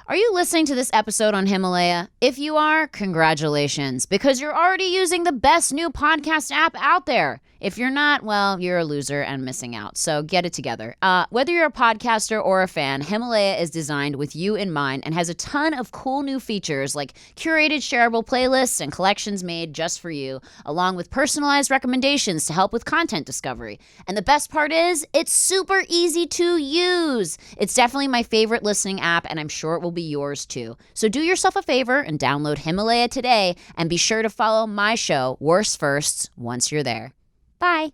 Are you listening to this episode on Himalaya? If you are, congratulations, because you're already using the best new podcast app out there. If you're not, well, you're a loser and missing out, so get it together. Whether you're a podcaster or a fan, Himalaya is designed with you in mind and has a ton of cool new features like curated shareable playlists and collections made just for you, along with personalized recommendations to help with content discovery. And the best part is, it's super easy to use. It's definitely my favorite listening app, and I'm sure it will be yours too. So do yourself a favor and download Himalaya today, and be sure to follow my show, Worst Firsts, once you're there. Bye.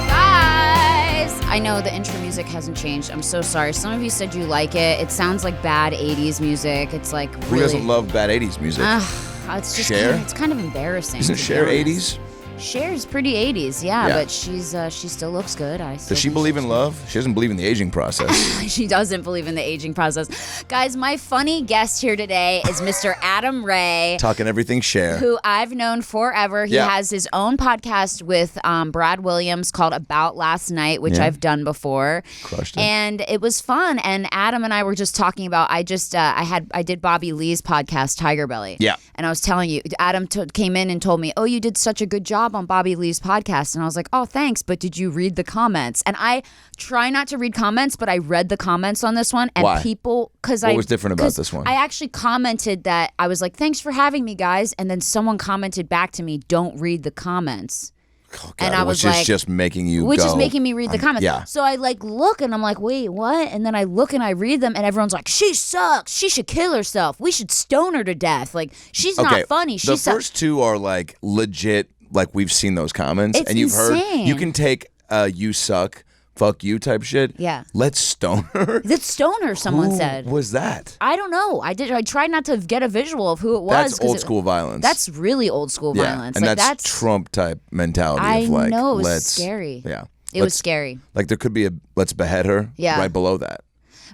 Guys, I know the intro music hasn't changed. I'm so sorry. Some of you said you like it. It sounds like bad 80s music. It's like really... Who doesn't love bad 80s music? It's just Cher? it's kind of embarrassing. Isn't Cher 80s? Cher's pretty 80s, yeah, but she still looks good. Does she believe in love? She doesn't believe in the aging process. She doesn't believe in the aging process. Guys, my funny guest here today is Mr. Adam Ray. Talking everything Cher. Who I've known forever. He has his own podcast with Brad Williams called About Last Night, which I've done before. Crushed it. And it was fun. And Adam and I were just talking about, I did Bobby Lee's podcast, Tiger Belly. Yeah. And I was telling you, Adam came in and told me, oh, you did such a good job on Bobby Lee's podcast. And I was like, oh, thanks. But did you read the comments? And I try not to read comments, but I read the comments on this one. And why? What was different about this one? I actually commented that I was like, thanks for having me, guys. And then someone commented back to me, don't read the comments. Oh, God, and I was which is just making you Which is making me read the comments. Yeah. So I look and I'm like, wait, what? And then I look and I read them and everyone's like, she sucks. She should kill herself. We should stone her to death. Like, she's not funny. The first two are like legit, like we've seen those comments. It's and you've insane. heard, you can take you suck, fuck you type shit. Yeah. Let's stone her. Let's stone her, someone Who said. was that? I don't know. I tried not to get a visual of who it was. That's old school violence. That's really old school violence. And like, that's Trump type mentality of like, I know, it was let's, scary. Yeah. It was scary. Like there could be a let's behead her right below that.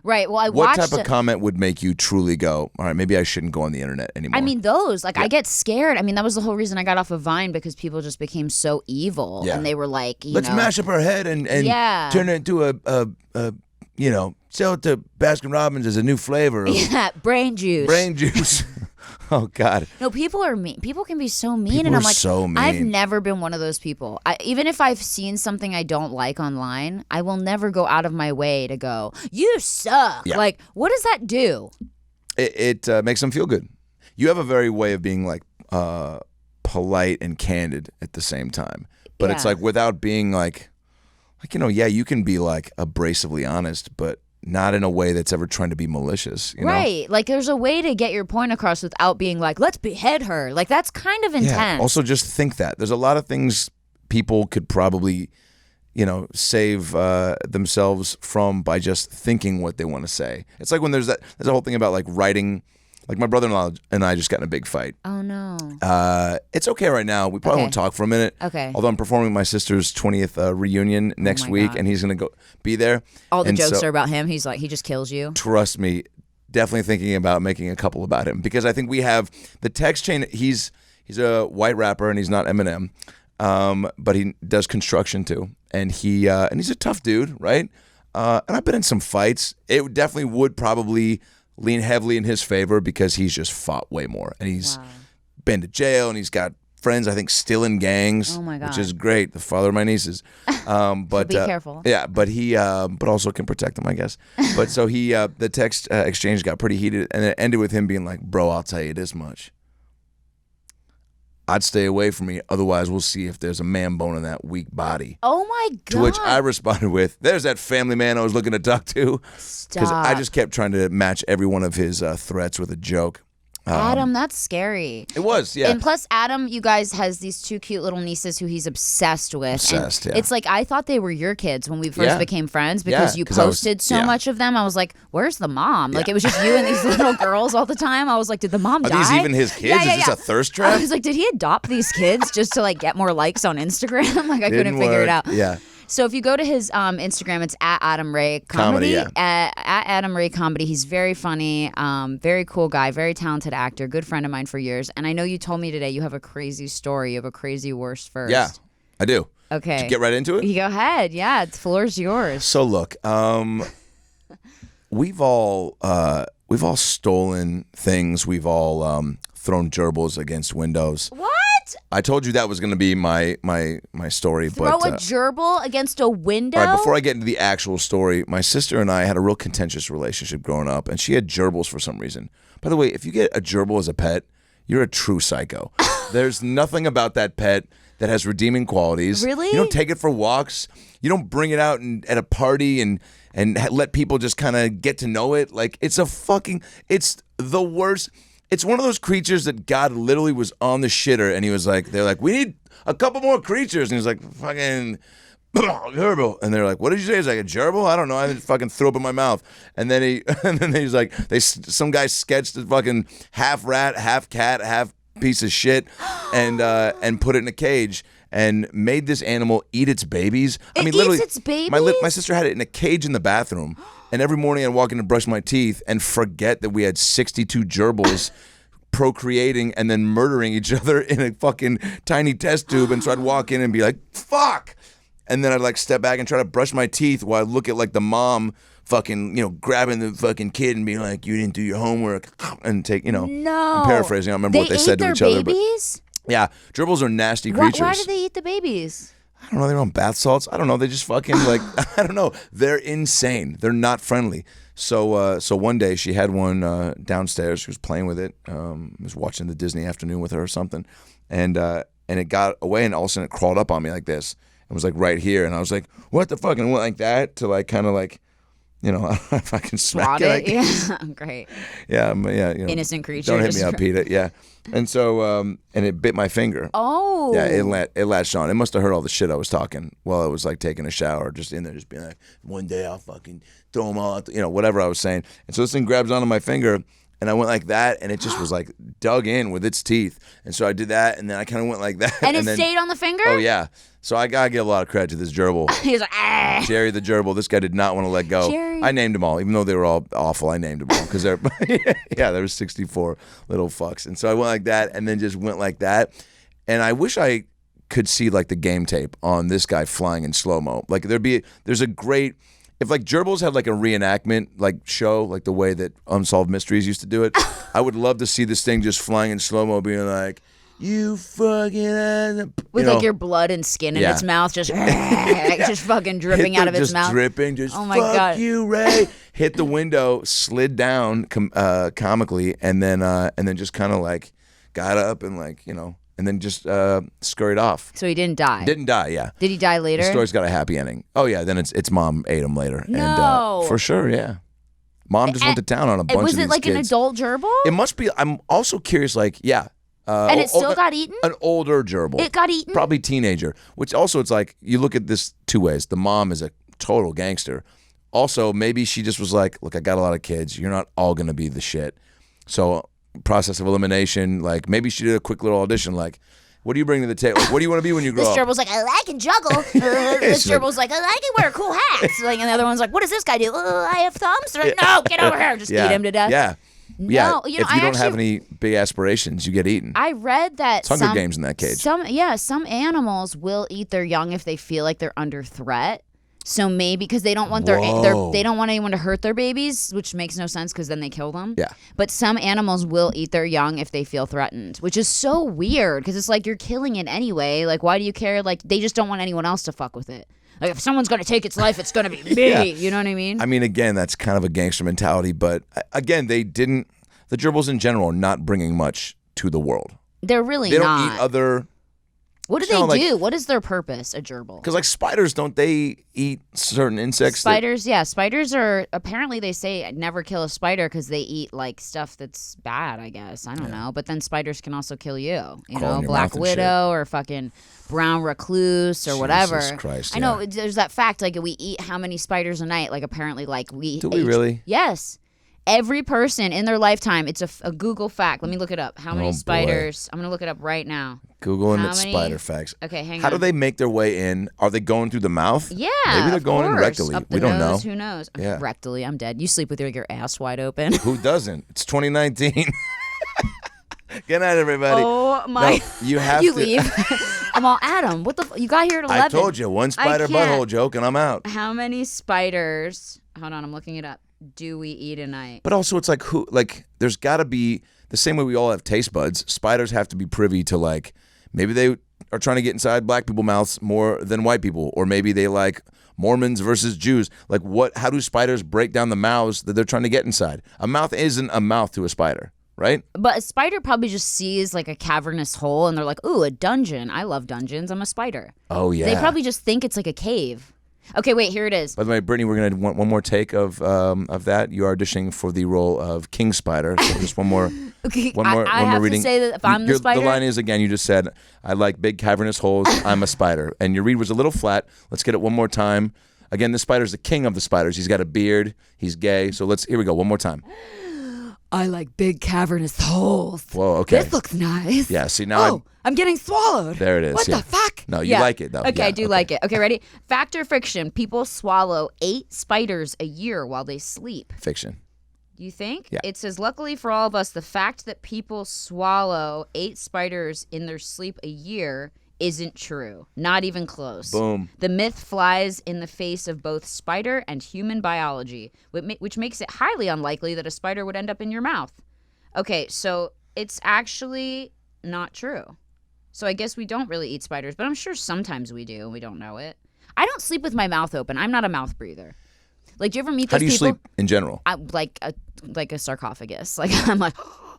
Right. Well, what type of comment would make you truly go, all right, maybe I shouldn't go on the internet anymore? I mean, those, I get scared. I mean, that was the whole reason I got off of Vine, because people just became so evil. Yeah. And they were like, let's mash up her head and turn it into sell it to Baskin Robbins as a new flavor. Yeah, brain juice. Brain juice. Oh, God. No, people are mean. People can be so mean. People and I'm are like, so mean. I've never been one of those people. Even if I've seen something I don't like online, I will never go out of my way to go, you suck. Yeah. Like, what does that do? It makes them feel good. You have a very way of being like polite and candid at the same time. But it's like without being like, you can be like abrasively honest, but not in a way that's ever trying to be malicious. You know? Like there's a way to get your point across without being like, let's behead her. Like that's kind of intense. Yeah. Also just think that. There's a lot of things people could probably, save themselves from by just thinking what they want to say. It's like when there's a whole thing about like writing. Like my brother-in-law and I just got in a big fight. Oh, no. It's okay right now. We probably won't talk for a minute. Okay. Although I'm performing my sister's 20th reunion next week, God. and he's going to be there. All the jokes are about him. He's like, he just kills you. Trust me, definitely thinking about making a couple about him. Because I think we have the text chain. He's a white rapper, and he's not Eminem. But he does construction, too. And he's a tough dude, right? And I've been in some fights. It definitely would probably lean heavily in his favor because he's just fought way more. And he's been to jail, and he's got friends, I think, still in gangs. Oh my God. Which is great. The father of my nieces. But be careful. Yeah, but he but also can protect them, I guess. But so he the text exchange got pretty heated, and it ended with him being like, bro, I'll tell you this much. I'd stay away from me. Otherwise, we'll see if there's a man bone in that weak body. Oh, my God. To which I responded with, there's that family man I was looking to talk to. Because I just kept trying to match every one of his threats with a joke. Adam, that's scary. It was, yeah. And plus, Adam, you guys, has these two cute little nieces who he's obsessed with. Obsessed, and yeah. It's like, I thought they were your kids when we first became friends because you 'cause I posted so much of them. I was like, where's the mom? Like, it was just you and these little girls all the time. I was like, did the mom die? Are these even his kids? Is this a thirst trap? I was like, did he adopt these kids just to, like, get more likes on Instagram? Like, I couldn't figure it out. Yeah. So if you go to his Instagram, it's at Adam Ray Comedy. At Adam Ray Comedy. He's very funny, very cool guy, very talented actor, good friend of mine for years. And I know you told me today you have a crazy story. You have a crazy worst first. Yeah, I do. Okay. Get right into it? You go ahead. Yeah, the floor's yours. So look, we've all stolen things. We've all thrown gerbils against windows. What? I told you that was going to be my story. Throw but a gerbil against a window? all right, before I get into the actual story, my sister and I had a real contentious relationship growing up, and she had gerbils for some reason. By the way, if you get a gerbil as a pet, you're a true psycho. There's nothing about that pet that has redeeming qualities. Really? You don't take it for walks. You don't bring it out at a party and let people just kind of get to know it. Like, it's the worst. It's one of those creatures that God literally was on the shitter, and he was like, they're like, we need a couple more creatures. And he's like, fucking gerbil. And they're like, what did you say? He's like, a gerbil? I don't know. I just fucking threw up in my mouth. And then he's like, some guy sketched a fucking half rat, half cat, half piece of shit, and put it in a cage and made this animal eat its babies. I mean, literally, eats its babies? my sister had it in a cage in the bathroom. And every morning I'd walk in to brush my teeth and forget that we had 62 gerbils procreating and then murdering each other in a fucking tiny test tube. And so I'd walk in and be like, fuck. And then I'd like step back and try to brush my teeth while I look at like the mom fucking, grabbing the fucking kid and being like, you didn't do your homework, and take, No. I'm paraphrasing. I don't remember what they said to each other. But yeah, gerbils are nasty creatures. Why do they eat the babies? I don't know. They're on bath salts. I don't know. They just fucking like, I don't know. They're insane. They're not friendly. So one day she had one downstairs. She was playing with it. I was watching the Disney afternoon with her or something. And it got away, and all of a sudden it crawled up on me like this. It was like right here. And I was like, what the fuck? And it went like that to like kind of like, if I can smack it. Yeah, great. Yeah, Innocent creature. Don't hit me up, Peter. Yeah. And so, and it bit my finger. Oh. Yeah, it latched on. It must have heard all the shit I was talking while I was like taking a shower, just in there, just being like, one day I'll fucking throw them all out, whatever I was saying. And so this thing grabs onto my finger, and I went like that, and it just was like dug in with its teeth. And so I did that, and then I kind of went like that. And then, stayed on the finger? Oh, yeah. So I got to give a lot of credit to this gerbil. He was like, ah. Jerry the gerbil. This guy did not want to let go. Jerry. I named them all, even though they were all awful. I named them all because there were 64 little fucks. And so I went like that, and then just went like that. And I wish I could see like the game tape on this guy flying in slow-mo. Like there's a great, if like gerbils had like a reenactment like show, like the way that Unsolved Mysteries used to do it, I would love to see this thing just flying in slow-mo being like, you fucking with like your blood and skin in its mouth, just just fucking dripping out of its mouth. Just dripping, just oh my fuck God. you, Ray. Hit the window, slid down comically, and then just kind of like got up and like, and then just scurried off. So he didn't die? Didn't die, yeah. Did he die later? The story's got a happy ending. Oh yeah, then its mom ate him later. No. And for sure, yeah. Mom just went to town on a bunch of these kids. Was it like an adult gerbil? It must be. I'm also curious, like, yeah. And it still got eaten? An older gerbil. It got eaten? Probably teenager. Which also, it's like, you look at this two ways. The mom is a total gangster. Also, maybe she just was like, look, I got a lot of kids. You're not all going to be the shit. So, process of elimination, like, maybe she did a quick little audition, like, what do you bring to the table? Like, what do you want to be when you grow up? This gerbil's like, I can juggle. This gerbil's like, I can wear cool hats. Like, and the other one's like, what does this guy do? I have thumbs. They're like, no, get over here. Just eat him to death. Yeah. No, yeah, if you don't have any big aspirations, you get eaten. I read that it's Hunger Games in that cage. Some animals will eat their young if they feel like they're under threat. So maybe because they don't want they don't want anyone to hurt their babies, which makes no sense because then they kill them. Yeah. But some animals will eat their young if they feel threatened, which is so weird because it's like you're killing it anyway. Like, why do you care? Like, they just don't want anyone else to fuck with it. Like, if someone's going to take its life, it's going to be me. Yeah. You know what I mean? I mean, again, that's kind of a gangster mentality. But again, the gerbils in general are not bringing much to the world. They're really not. They not. don't eat other... What do they do? What is their purpose, a gerbil? Because like spiders, don't they eat certain insects? Spiders, yeah. Spiders are, apparently they say never kill a spider because they eat like stuff that's bad, I guess. I don't know. But then spiders can also kill you. You know, Black Widow or fucking brown recluse or whatever. Jesus Christ, I know, there's that fact, like we eat how many spiders a night? Like apparently like we Do we really? Yes. Every person in their lifetime, it's a Google fact. Let me look it up. How many spiders? I'm going to look it up right now. Googling it, spider facts. Okay, hang on. How do they make their way in? Are they going through the mouth? Yeah, maybe they're going in rectally. Up the we don't nose, know. Who knows? Yeah. Rectally, I'm dead. You sleep with your ass wide open. Who doesn't? It's 2019. Good night, everybody. Oh my! No, you have you to leave. I'm all, Adam, what the you got here at 11. I told you, one spider butthole joke and I'm out. How many spiders, hold on, I'm looking it up, do we eat a night? But also it's like, there's got to be, the same way we all have taste buds, spiders have to be privy to like, maybe they are trying to get inside black people's mouths more than white people, or maybe they like Mormons versus Jews. Like how do spiders break down the mouths that they're trying to get inside? A mouth isn't a mouth to a spider, right? But a spider probably just sees like a cavernous hole and they're like, ooh, a dungeon. I love dungeons. I'm a spider. Oh, yeah. They probably just think it's like a cave. Okay, wait, here it is. By the way, Brittany, we're going to want one more take of that. You are auditioning for the role of King Spider. So just one more. Okay, one more I have reading. to say that if I'm the spider. The line is, again, you just said, I like big cavernous holes. I'm a spider. And your read was a little flat. Let's get it one more time. Again, this spider's the king of the spiders. He's got a beard. He's gay. So here we go. One more time. I like big cavernous holes. Whoa, okay. This looks nice. Yeah, see, now I'm getting swallowed. There it is. What the fuck? No, you like it, though. Okay, I do like it. Okay, ready? Fact or fiction? People swallow 8 spiders a year while they sleep. Fiction. You think? Yeah. It says, luckily for all of us, the fact that people swallow 8 spiders in their sleep a year isn't true. Not even close. Boom. The myth flies in the face of both spider and human biology, which makes it highly unlikely that a spider would end up in your mouth. Okay, so it's actually not true. So I guess we don't really eat spiders, but I'm sure sometimes we do and we don't know it. I don't sleep with my mouth open. I'm not a mouth breather. Like, do you ever meet those people? How do you sleep in general? Like a sarcophagus. Like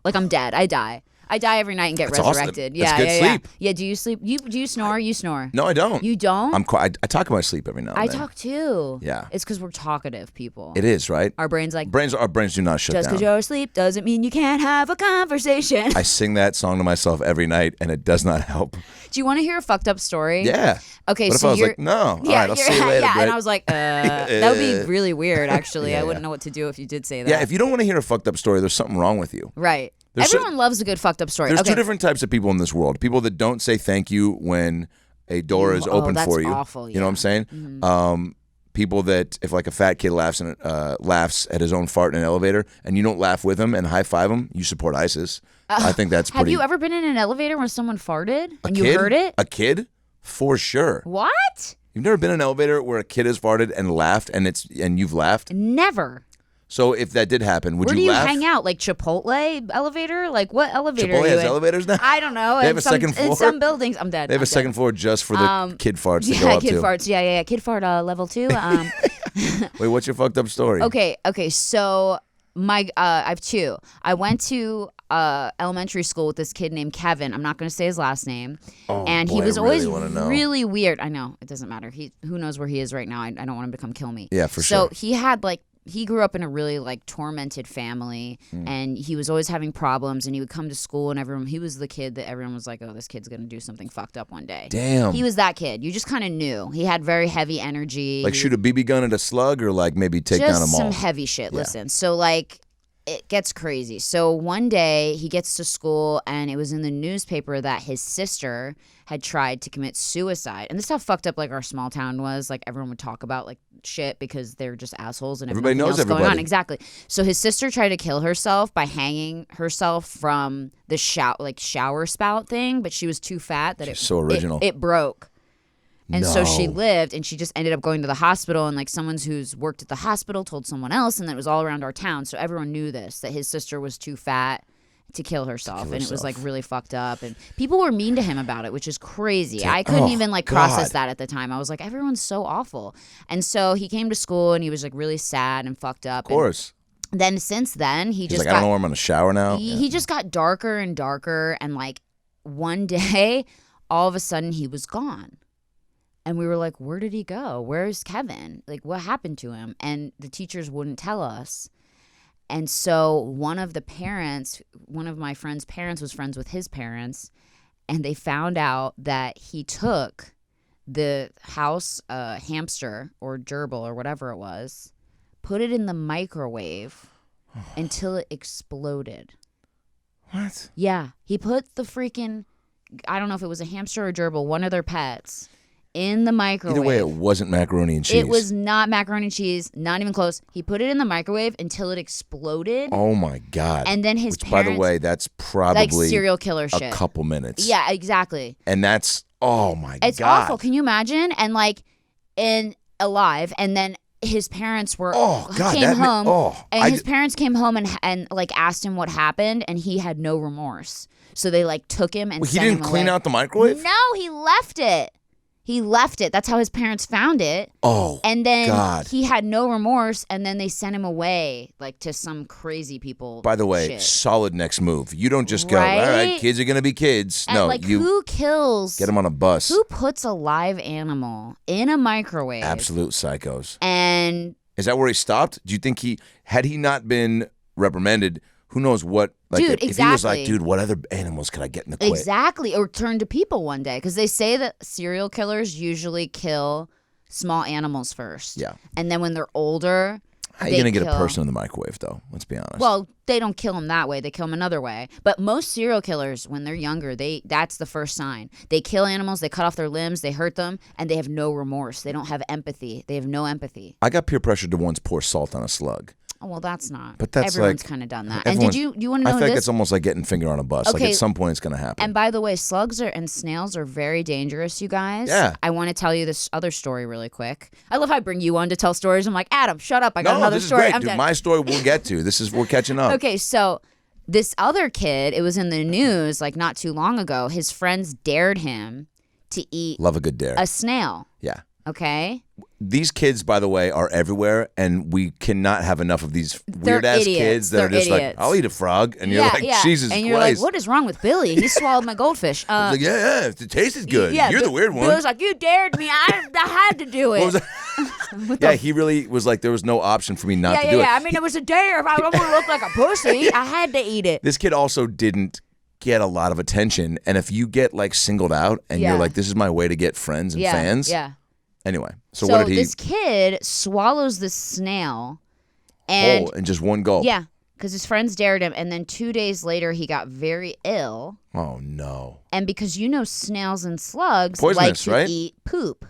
like I'm dead. I die. I die every night and get That's resurrected. Awesome. Yeah, That's good sleep. Yeah, do you sleep? Do you snore? You snore. No, I don't. You don't? I talk about my sleep every now and I then. talk too. Yeah. It's because we're talkative people. It is, right? Our brains like... Our brains do not shut just down. because you're asleep doesn't mean you can't have a conversation. I sing that song to myself every night, and it does not help. Do you want to hear a fucked up story? Yeah. Okay, what so if I was you're... like, no, all right, I'll see you later, Yeah, Brett. and I was like, that would be really weird, actually. Yeah, I wouldn't know what to do if you did say that. Yeah, if you don't want to hear a fucked up story, there's something wrong with you. Right. There's Everyone loves a good fucked up story. There's okay. 2 different types of people in this world. People that don't say thank you when a door is open that's for you. Awful, yeah. You know what I'm saying? Mm-hmm. People that, if like a fat kid laughs at his own fart in an elevator and you don't laugh with him and high five him, you support ISIS. I think that's pretty... Have you ever been in an elevator where someone farted and you kid? heard it? A kid? For sure. What? You've never been in an elevator where a kid has farted and laughed and you've laughed? Never. So if that did happen, would Where you laugh? Where do you hang out? Like Chipotle elevator? Like what elevator Chipotle are you has in? elevators now? I don't know. They have a second floor? In some buildings. I'm dead. They have a second floor just for the kid farts to go up to. Yeah, kid farts. Yeah. Kid fart level 2. Wait, what's your fucked up story? Okay. So I have 2. I went to elementary school with this kid named Kevin. I'm not going to say his last name. Oh, and boy, he was I really always wanna know. really weird. I know. It doesn't matter. Who knows where he is right now. I don't want him to come kill me. Yeah, for sure. So he had he grew up in a really tormented family and he was always having problems and he would come to school and he was the kid that everyone was like, oh, this kid's going to do something fucked up one day. Damn. He was that kid. You just kind of knew. He had very heavy energy. Like shoot a BB gun at a slug or maybe take down a mall? Just some heavy shit. Yeah. Listen, so it gets crazy. So one day he gets to school and it was in the newspaper that his sister had tried to commit suicide. And this is how fucked up our small town was. Everyone would talk about shit because they're just assholes and everybody knows else everybody. Going on. Exactly. So his sister tried to kill herself by hanging herself from the shower spout thing, but she was too fat that She's so original. It broke. And so she No. lived, and she just ended up going to the hospital, and someone who's worked at the hospital told someone else, and it was all around our town. So everyone knew this, that his sister was too fat to kill herself, and it was really fucked up. And people were mean to him about it, which is crazy. I couldn't even process that at the time. I was like, everyone's so awful. And so he came to school, and he was really sad and fucked up. Of course. And then since then, he He's just I don't know where I'm gonna shower now. He just got darker and darker, and one day, all of a sudden, he was gone. And we were like, where did he go? Where's Kevin? What happened to him? And the teachers wouldn't tell us. And so one of my friend's parents was friends with his parents. And they found out that he took the house hamster or gerbil or whatever it was, put it in the microwave until it exploded. What? Yeah. He put the freaking, I don't know if it was a hamster or a gerbil, one of their pets, in the microwave. Either way, it wasn't macaroni and cheese. It was not macaroni and cheese, not even close. He put it in the microwave until it exploded. Oh my God. And then his parents, by the way, that's probably like serial killer shit. A couple minutes. Yeah, exactly. And that's, oh my God. It's awful. Can you imagine? And like, alive, and then his parents were came home, his parents came home and like asked him what happened, and he had no remorse. So they like took him and sent him away. He didn't clean out the microwave? No, he left it. He left it. That's how his parents found it. Oh, and then God. He had no remorse, and then they sent him away, like to some crazy people. By the way, solid next move. You don't just go, all right, kids are gonna be kids. And no, like, who kills? Get them on a bus. Who puts a live animal in a microwave? Absolute psychos. And is that where he stopped? Do you think had he not been reprimanded? Who knows what? Like, dude, if he was like, dude, what other animals could I get in the quit? Exactly, or turn to people one day, because they say that serial killers usually kill small animals first. Yeah, and then when they're older, how are you gonna get a person in the microwave though? Let's be honest. Well, they don't kill them that way; they kill them another way. But most serial killers, when they're younger, that's the first sign. They kill animals, they cut off their limbs, they hurt them, and they have no remorse. They don't have empathy. They have no empathy. I got peer pressured to once pour salt on a slug. Oh, well, that's not. But that's everyone's kind of done that. And did you want to know? I feel like it's almost like getting finger on a bus. Okay. Like at some point, it's gonna happen. And by the way, slugs and snails are very dangerous, you guys. Yeah. I want to tell you this other story really quick. I love how I bring you on to tell stories. I'm like, Adam, shut up. I got another story. No, this is great, dude. My story we'll get to. We're catching up. Okay, so this other kid, it was in the news like not too long ago. His friends dared him to eat. Love a good dare. A snail. Yeah. Okay. These kids, by the way, are everywhere, and we cannot have enough of these weird-ass kids that are just like, I'll eat a frog, and you're like, Jesus Christ. And you're like, what is wrong with Billy? He swallowed my goldfish. I was like, yeah, the taste is good. Yeah, you're the weird one. Bill's like, you dared me. I had to do it. What was that? He really was like, there was no option for me not to do it. Yeah, I mean, it was a dare. If I don't want to look like a pussy, I had to eat it. This kid also didn't get a lot of attention, and if you get like singled out, and you're like, this is my way to get friends and fans. Yeah. Anyway, so what did he? This kid swallows the snail, and in just one gulp. Yeah, because his friends dared him, and then 2 days later he got very ill. Oh no! And because snails and slugs poisonous, like to eat poop,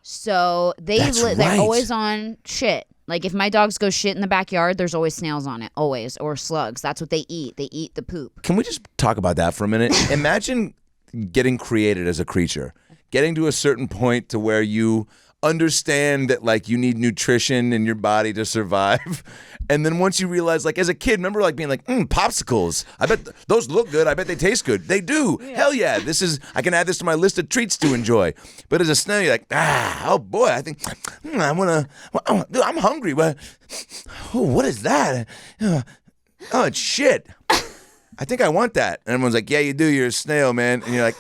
so they're always on shit. Like if my dogs go shit in the backyard, there's always snails on it, always, or slugs. That's what they eat. They eat the poop. Can we just talk about that for a minute? Imagine getting created as a creature. Getting to a certain point to where you understand that like you need nutrition in your body to survive. And then once you realize, like as a kid, remember like being like, popsicles. I bet those look good. I bet they taste good. They do. Yeah. Hell yeah. I can add this to my list of treats to enjoy. But as a snail, you're like, oh boy, I think I'm hungry. But what is that? Oh, it's shit. I think I want that. And everyone's like, yeah, you do. You're a snail, man. And you're like,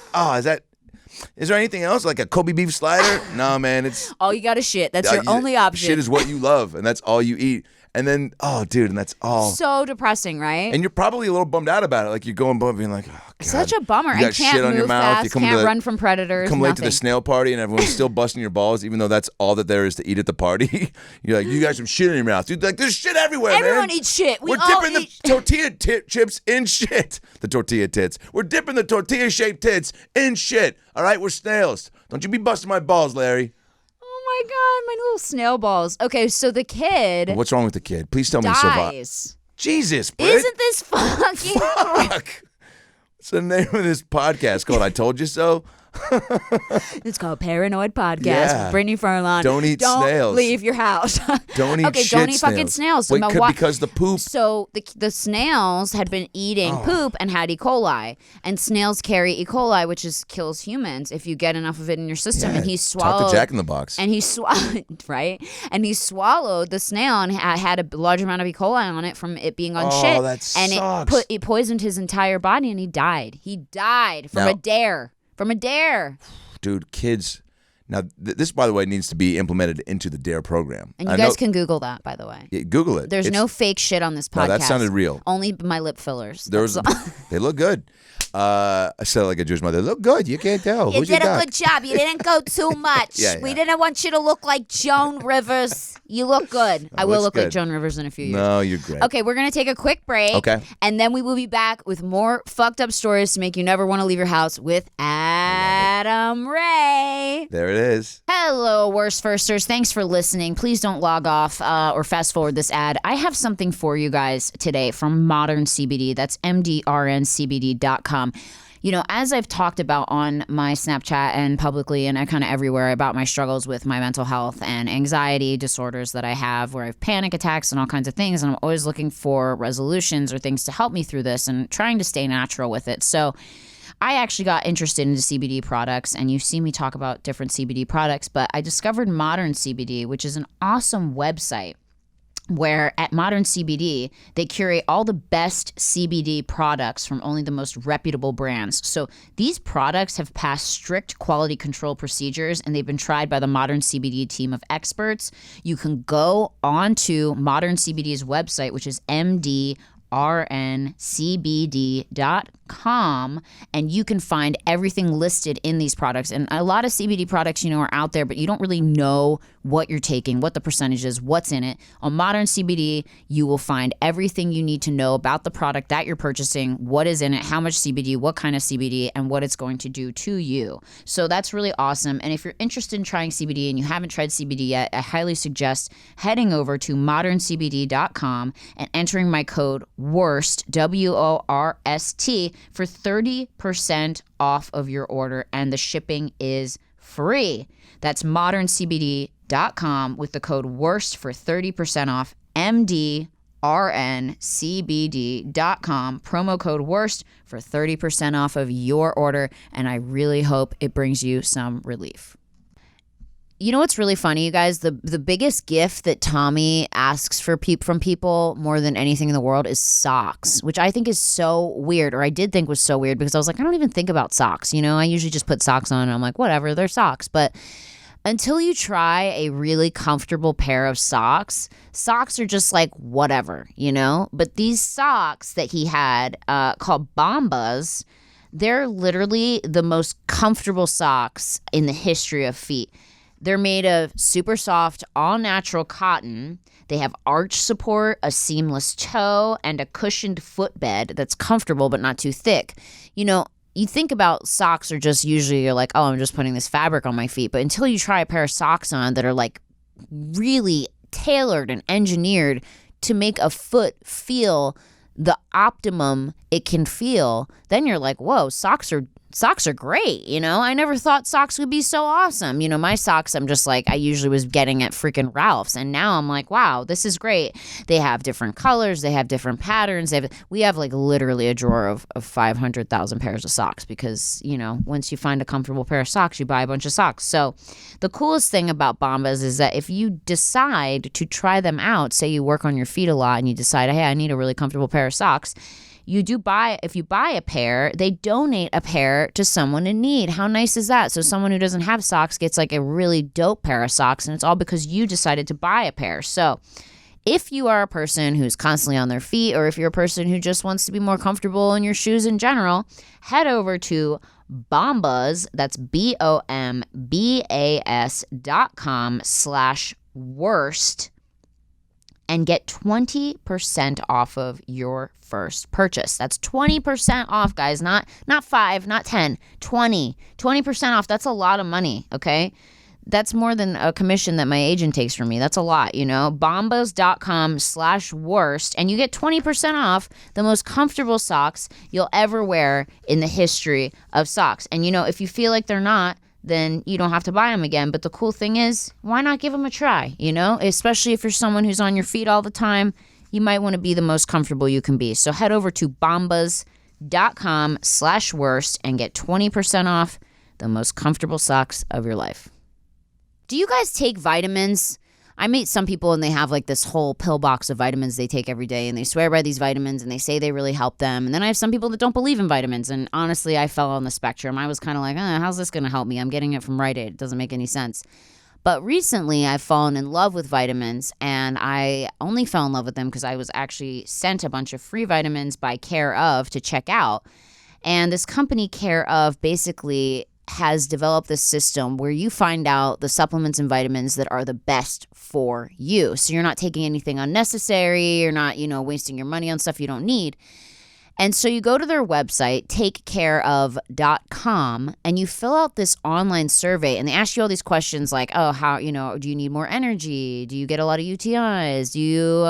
is there anything else like a Kobe beef slider? No, man. It's all you got is shit. That's your only option. Shit is what you love, and that's all you eat. And then, and that's all. So depressing, right? And you're probably a little bummed out about it. Like you're going being like, oh, God. Such a bummer. You got can't shit on move your mouth. fast, You can't run from predators. Come late to the snail party, and everyone's still busting your balls, even though that's all that there is to eat at the party. You're like, you got some shit in your mouth. Dude, like, there's shit everywhere, Everyone eats shit. We're dipping the tortilla chips in shit. The tortilla tits. We're dipping the tortilla-shaped tits in shit. All right, we're snails. Don't you be busting my balls, Larry. Oh my God, my little snail balls. Okay, so the kid. What's wrong with the kid? Please tell me he survived. Jesus, Britt. Isn't this fucking fuck? What's the name of this podcast called? I Told You So? It's called Paranoid Podcast Yeah. with Brittany Furlan. Don't eat snails. Don't leave your house. Don't eat shit don't eat fucking snails. Wait, because the poop. So the snails had been eating poop and had E. coli. And snails carry E. coli, which kills humans if you get enough of it in your system. Yeah, and he swallowed. Talk to Jack in the Box. And he swallowed, right? And he swallowed the snail and had a large amount of E. coli on it from it being on shit. That and sucks. it poisoned his entire body, and he died. He died from a dare. From a dare. Dude, kids. Now, this, by the way, needs to be implemented into the DARE program. And you guys can Google that, by the way. Yeah, Google it. There's no fake shit on this podcast. No, that sounded real. Only my lip fillers. They look good. I said it like a Jewish mother. Look good. You can't tell. You Who's your did a doc? good job. You didn't go too much. Yeah. We didn't want you to look like Joan Rivers. You look good. I will looks look like good. Joan Rivers in a few years. No, you're great. Okay, we're going to take a quick break. Okay. And then we will be back with more fucked up stories to make you never want to leave your house with Adam Ray. There it is. Hello, Worst Firsters. Thanks for listening. Please don't log off or fast forward this ad. I have something for you guys today from Modern CBD. That's mdrncbd.com. You know, as I've talked about on my Snapchat and publicly and kind of everywhere about my struggles with my mental health and anxiety disorders that I have, where I have panic attacks and all kinds of things, and I'm always looking for resolutions or things to help me through this and trying to stay natural with it. So I actually got interested into CBD products, and you see me talk about different CBD products, but I discovered Modern CBD, which is an awesome website where at Modern CBD, they curate all the best CBD products from only the most reputable brands. So these products have passed strict quality control procedures, and they've been tried by the Modern CBD team of experts. You can go on to Modern CBD's website, which is mdrncbd.com, and you can find everything listed in these products. And a lot of CBD products, you know, are out there, but you don't really know what you're taking, what the percentage is, what's in it. On Modern CBD, you will find everything you need to know about the product that you're purchasing, what is in it, how much CBD, what kind of CBD, and what it's going to do to you. So that's really awesome. And if you're interested in trying CBD and you haven't tried CBD yet, I highly suggest heading over to moderncbd.com and entering my code WORST, WORST, for 30% off of your order, and the shipping is free. That's moderncbd.com with the code WORST for 30% off, mdrncbd.com, promo code WORST for 30% off of your order, and I really hope it brings you some relief. You know what's really funny, you guys? The biggest gift that Tommy asks for from people more than anything in the world is socks, which I think is so weird, or I did think was so weird, because I was like, I don't even think about socks. You know, I usually just put socks on and I'm like, whatever, they're socks. But until you try a really comfortable pair of socks, socks are just like whatever, you know? But these socks that he had called Bombas, they're literally the most comfortable socks in the history of feet. They're made of super soft, all-natural cotton. They have arch support, a seamless toe, and a cushioned footbed that's comfortable but not too thick. You know, you think about socks are just usually you're like, oh, I'm just putting this fabric on my feet. But until you try a pair of socks on that are like really tailored and engineered to make a foot feel the optimum it can feel, then you're like, whoa, socks are great, you know? I never thought socks would be so awesome. You know, my socks, I'm just like, I usually was getting at freaking Ralph's, and now I'm like, wow, this is great. They have different colors, they have different patterns. We have like literally a drawer of 500,000 pairs of socks, because, you know, once you find a comfortable pair of socks, you buy a bunch of socks. So the coolest thing about Bombas is that if you decide to try them out, say you work on your feet a lot and you decide, hey, I need a really comfortable pair of socks, if you buy a pair, they donate a pair to someone in need. How nice is that? So someone who doesn't have socks gets like a really dope pair of socks, and it's all because you decided to buy a pair. So if you are a person who's constantly on their feet, or if you're a person who just wants to be more comfortable in your shoes in general, head over to Bombas, that's BOMBAS.com/worst, and get 20% off of your first purchase. That's 20% off, guys. Not 5, not 10, 20. 20% off. That's a lot of money, okay? That's more than a commission that my agent takes from me. That's a lot, you know? Bombas.com/worst, and you get 20% off the most comfortable socks you'll ever wear in the history of socks. And, you know, if you feel like they're not, then you don't have to buy them again. But the cool thing is, why not give them a try, you know? Especially if you're someone who's on your feet all the time, you might want to be the most comfortable you can be. So head over to bombas.com/worst and get 20% off the most comfortable socks of your life. Do you guys take vitamins? I meet some people and they have like this whole pill box of vitamins they take every day, and they swear by these vitamins and they say they really help them. And then I have some people that don't believe in vitamins, and honestly, I fell on the spectrum. I was kind of like, how's this going to help me? I'm getting it from Rite Aid. It doesn't make any sense. But recently, I've fallen in love with vitamins, and I only fell in love with them because I was actually sent a bunch of free vitamins by Care of to check out. And this company, Care of, basically has developed this system where you find out the supplements and vitamins that are the best for you. So you're not taking anything unnecessary. You're not, wasting your money on stuff you don't need. And so you go to their website, takecareof.com, and you fill out this online survey, and they ask you all these questions like, oh, how, do you need more energy? Do you get a lot of UTIs? Do you,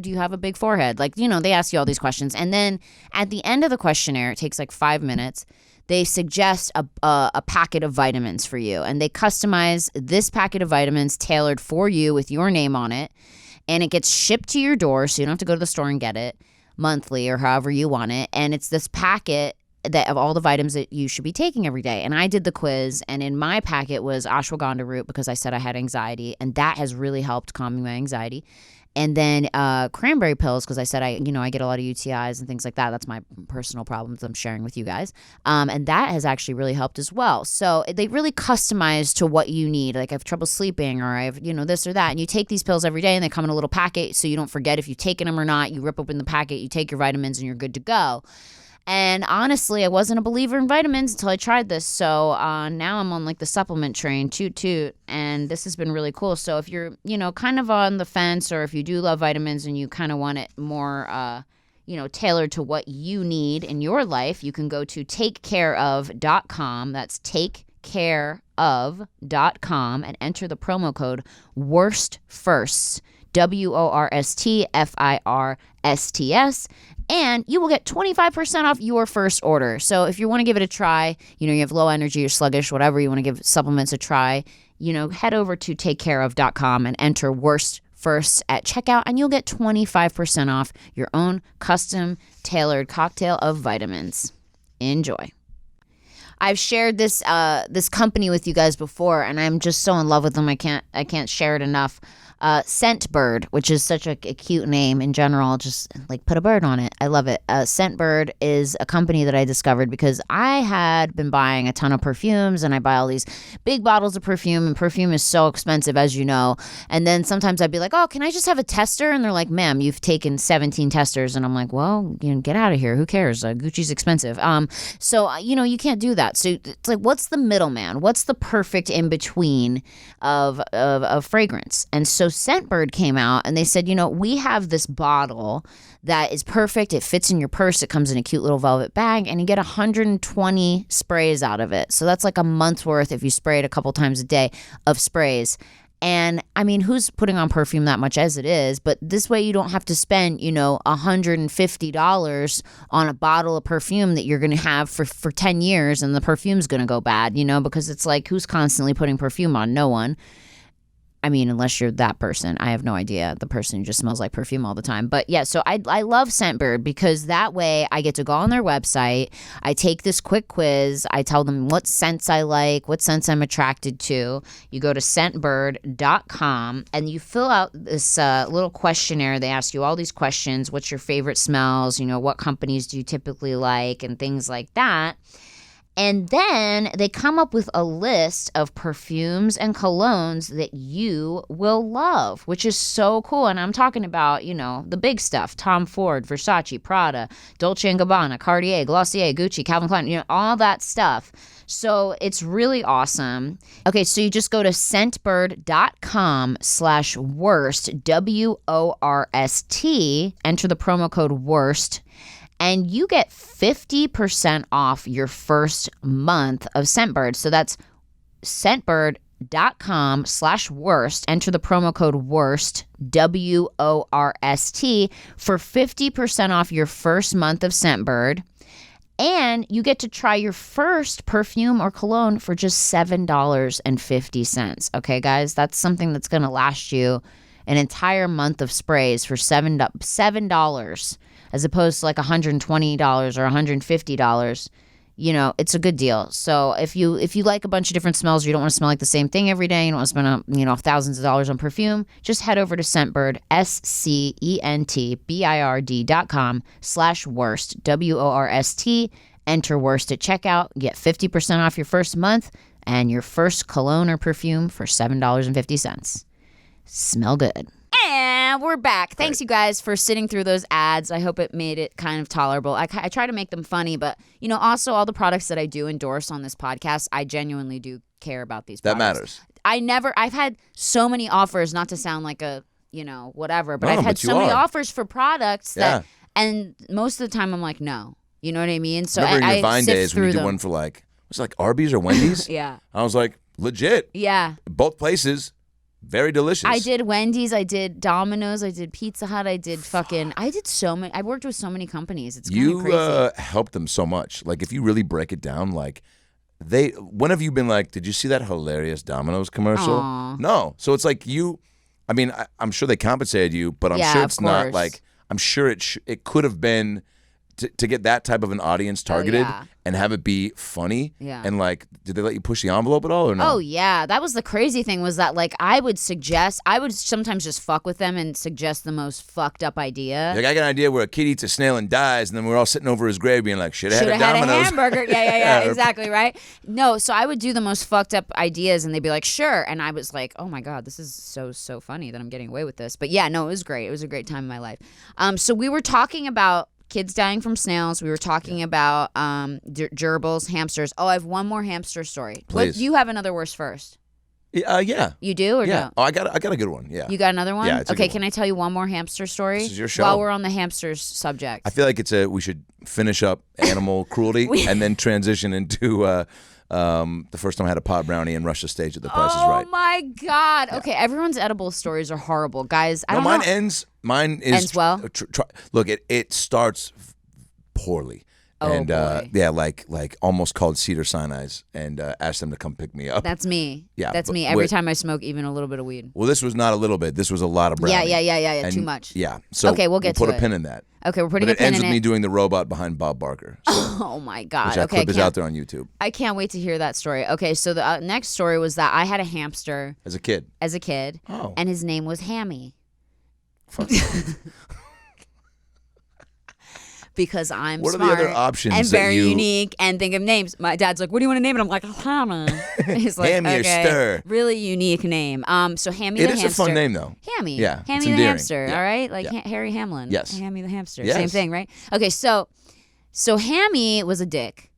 do you have a big forehead? Like, they ask you all these questions. And then at the end of the questionnaire, it takes like 5 minutes, they suggest a packet of vitamins for you. And they customize this packet of vitamins tailored for you with your name on it. And it gets shipped to your door, so you don't have to go to the store and get it monthly or however you want it. And it's this packet that of all the vitamins that you should be taking every day. And I did the quiz, and in my packet was ashwagandha root because I said I had anxiety, and that has really helped calming my anxiety. And then cranberry pills because I said I get a lot of UTIs and things like that. That's my personal problems I'm sharing with you guys. And that has actually really helped as well. So they really customize to what you need. Like I have trouble sleeping, or I have, this or that. And you take these pills every day, and they come in a little packet so you don't forget if you've taken them or not. You rip open the packet, you take your vitamins, and you're good to go. And honestly, I wasn't a believer in vitamins until I tried this. So now I'm on like the supplement train, toot toot. And this has been really cool. So if you're, kind of on the fence, or if you do love vitamins and you kind of want it more, tailored to what you need in your life, you can go to takecareof.com. That's takecareof.com and enter the promo code WORSTFIRSTS, WORSTFIRSTS. And you will get 25% off your first order. So if you want to give it a try, you have low energy or sluggish, whatever, you want to give supplements a try, head over to takecareof.com and enter worst first at checkout, and you'll get 25% off your own custom tailored cocktail of vitamins. Enjoy. I've shared this this company with you guys before, and I'm just so in love with them. I can't share it enough. Scentbird, which is such a cute name in general, just like put a bird on it. I love it. Scentbird is a company that I discovered because I had been buying a ton of perfumes, and I buy all these big bottles of perfume, and perfume is so expensive, as you know. And then sometimes I'd be like, oh, can I just have a tester? And they're like, ma'am, you've taken 17 testers. And I'm like, well, get out of here. Who cares? Gucci's expensive. So, you can't do that. So it's like, what's the middleman? What's the perfect in between of fragrance? And so Scentbird came out, and they said, we have this bottle that is perfect. It fits in your purse. It comes in a cute little velvet bag, and you get 120 sprays out of it. So that's like a month's worth if you spray it a couple times a day of sprays. And I mean, who's putting on perfume that much as it is? But this way you don't have to spend, $150 on a bottle of perfume that you're going to have for 10 years, and the perfume's going to go bad, because it's like, who's constantly putting perfume on? No one. I mean, unless you're that person. I have no idea. The person who just smells like perfume all the time. But yeah, so I love Scentbird because that way I get to go on their website. I take this quick quiz. I tell them what scents I like, what scents I'm attracted to. You go to scentbird.com and you fill out this little questionnaire. They ask you all these questions. What's your favorite smells? What companies do you typically like, and things like that. And then they come up with a list of perfumes and colognes that you will love, which is so cool. And I'm talking about, the big stuff: Tom Ford, Versace, Prada, Dolce & Gabbana, Cartier, Glossier, Gucci, Calvin Klein, all that stuff. So it's really awesome. Okay, so you just go to scentbird.com/worst, WORST, enter the promo code WORST, and you get 50% off your first month of Scentbird. So that's scentbird.com/worst. Enter the promo code WORST, WORST, for 50% off your first month of Scentbird. And you get to try your first perfume or cologne for just $7.50. Okay, guys, that's something that's going to last you an entire month of sprays for $7, as opposed to like $120 or $150. It's a good deal. So if you like a bunch of different smells, you don't want to smell like the same thing every day, you don't want to spend thousands of dollars on perfume, just head over to Scentbird, scentbird.com/worst, WORST, enter worst at checkout, get 50% off your first month and your first cologne or perfume for $7.50. Smell good. And And we're back. Thanks, you guys, for sitting through those ads. I hope it made it kind of tolerable. I try to make them funny, but, also all the products that I do endorse on this podcast, I genuinely do care about these products. That matters. I've had so many offers, not to sound like a, whatever, but I've had so many offers for products that, and most of the time I'm like, no. You know what I mean? So remember in your I Vine sift days when you through did them. one for was it like Arby's or Wendy's? Yeah. I was like, legit. Yeah. Both places, very delicious. I did Wendy's, I did Domino's, I did Pizza Hut, I did so many. I worked with so many companies. It's kind of crazy. You helped them so much. Like, if you really break it down, like, when have you been like, did you see that hilarious Domino's commercial? Aww. No. So it's like I'm sure they compensated you, but I'm sure it's not like, I'm sure it could have been to get that type of an audience targeted and have it be funny. Yeah. And like, did they let you push the envelope at all or no? Oh, yeah. That was the crazy thing was that, like, I would sometimes just fuck with them and suggest the most fucked up idea. Like, I got an idea where a kid eats a snail and dies, and then we're all sitting over his grave being like, should have had a had Domino's. a hamburger. Yeah, exactly, right? No, so I would do the most fucked up ideas, and they'd be like, sure. And I was like, oh, my God, this is so funny that I'm getting away with this. But, yeah, no, it was great. It was a great time in my life. So we were talking about kids dying from snails. We were talking about gerbils, hamsters. Oh, I have one more hamster story. Please. You have another worse first. Yeah. You do or no? Oh, I got a good one. Yeah. You got another one? Yeah, it's a okay, good can I tell you one more hamster story? This is your show. While we're on the hamsters subject. I feel like we should finish up animal cruelty and then transition into the first time I had a pot brownie and rush the stage at The Price is Right. Oh my God. Yeah. Okay, everyone's edible stories are horrible. Guys, I don't know. Mine ends well? Look, it starts poorly. Oh, and boy. like almost called Cedar Sinai's and asked them to come pick me up. That's me. Yeah, that's me. Every time I smoke even a little bit of weed. Well, this was not a little bit. This was a lot of brownie. Yeah. And too much. Yeah. So okay, we'll put to a pin in that. Okay, we're putting but a pin in it. It ends with me doing the robot behind Bob Barker. So, oh my God. Which that clip is out there on YouTube. I can't wait to hear that story. Okay, so the next story was that I had a hamster. As a kid. Oh. And his name was Hammy. Fuck. Because I'm what smart are the other options and very that unique and think of names. My dad's like, what do you want to name it? I'm like, Hammy. He's like, Hammy or Stir. Really unique name. So Hammy the hamster. It is a fun name, though. Hammy. Yeah, Hammy it's the endearing. hamster, all right? Like Harry Hamlin. Yes. Hammy the hamster. Yes. Same thing, right? Okay, so Hammy was a dick,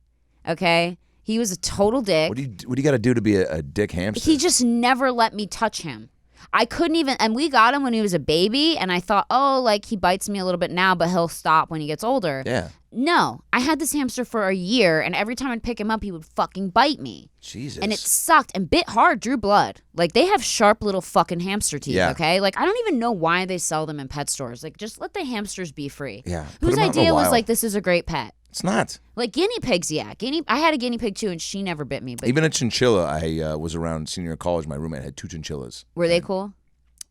okay? He was a total dick. What do you got to do to be a dick hamster? He just never let me touch him. I couldn't even, and we got him when he was a baby, and I thought, oh, like he bites me a little bit now, but he'll stop when he gets older. Yeah. No, I had this hamster for a year, and every time I'd pick him up, he would fucking bite me. Jesus. And it sucked and bit hard, drew blood. Like, they have sharp little fucking hamster teeth, okay? Like, I don't even know why they sell them in pet stores. Like, just let the hamsters be free. Yeah. Whose idea was like, this is a great pet? It's not. Like guinea pigs, yeah. I had a guinea pig too, and she never bit me. But even a chinchilla, I was around senior year of college. My roommate had 2 chinchillas. Were they cool?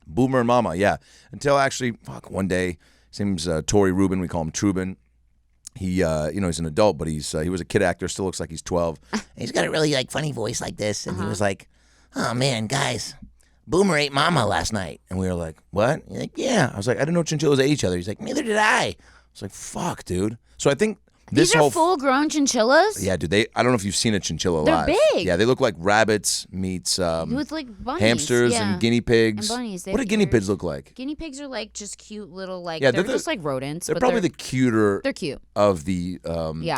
Boomer and Mama, yeah. Until actually, one day, his name's Tori Rubin. We call him Trubin. He, he's an adult, but he was a kid actor. Still looks like he's 12. He's got a really funny voice like this, and he was like, "Oh man, guys, Boomer ate Mama last night." And we were like, "What?" He's like, "Yeah." I was like, "I didn't know chinchillas ate each other." He's like, "Neither did I." I was like, "Fuck, dude." So I think these are full-grown chinchillas. Yeah, dude. I don't know if you've seen a chinchilla They're live. big. Yeah, they look like rabbits meets with like bunnies, hamsters and guinea pigs. And bunnies. What do guinea pigs look like? Guinea pigs are like just cute little they're just like rodents. They're probably the cuter. They're cute of the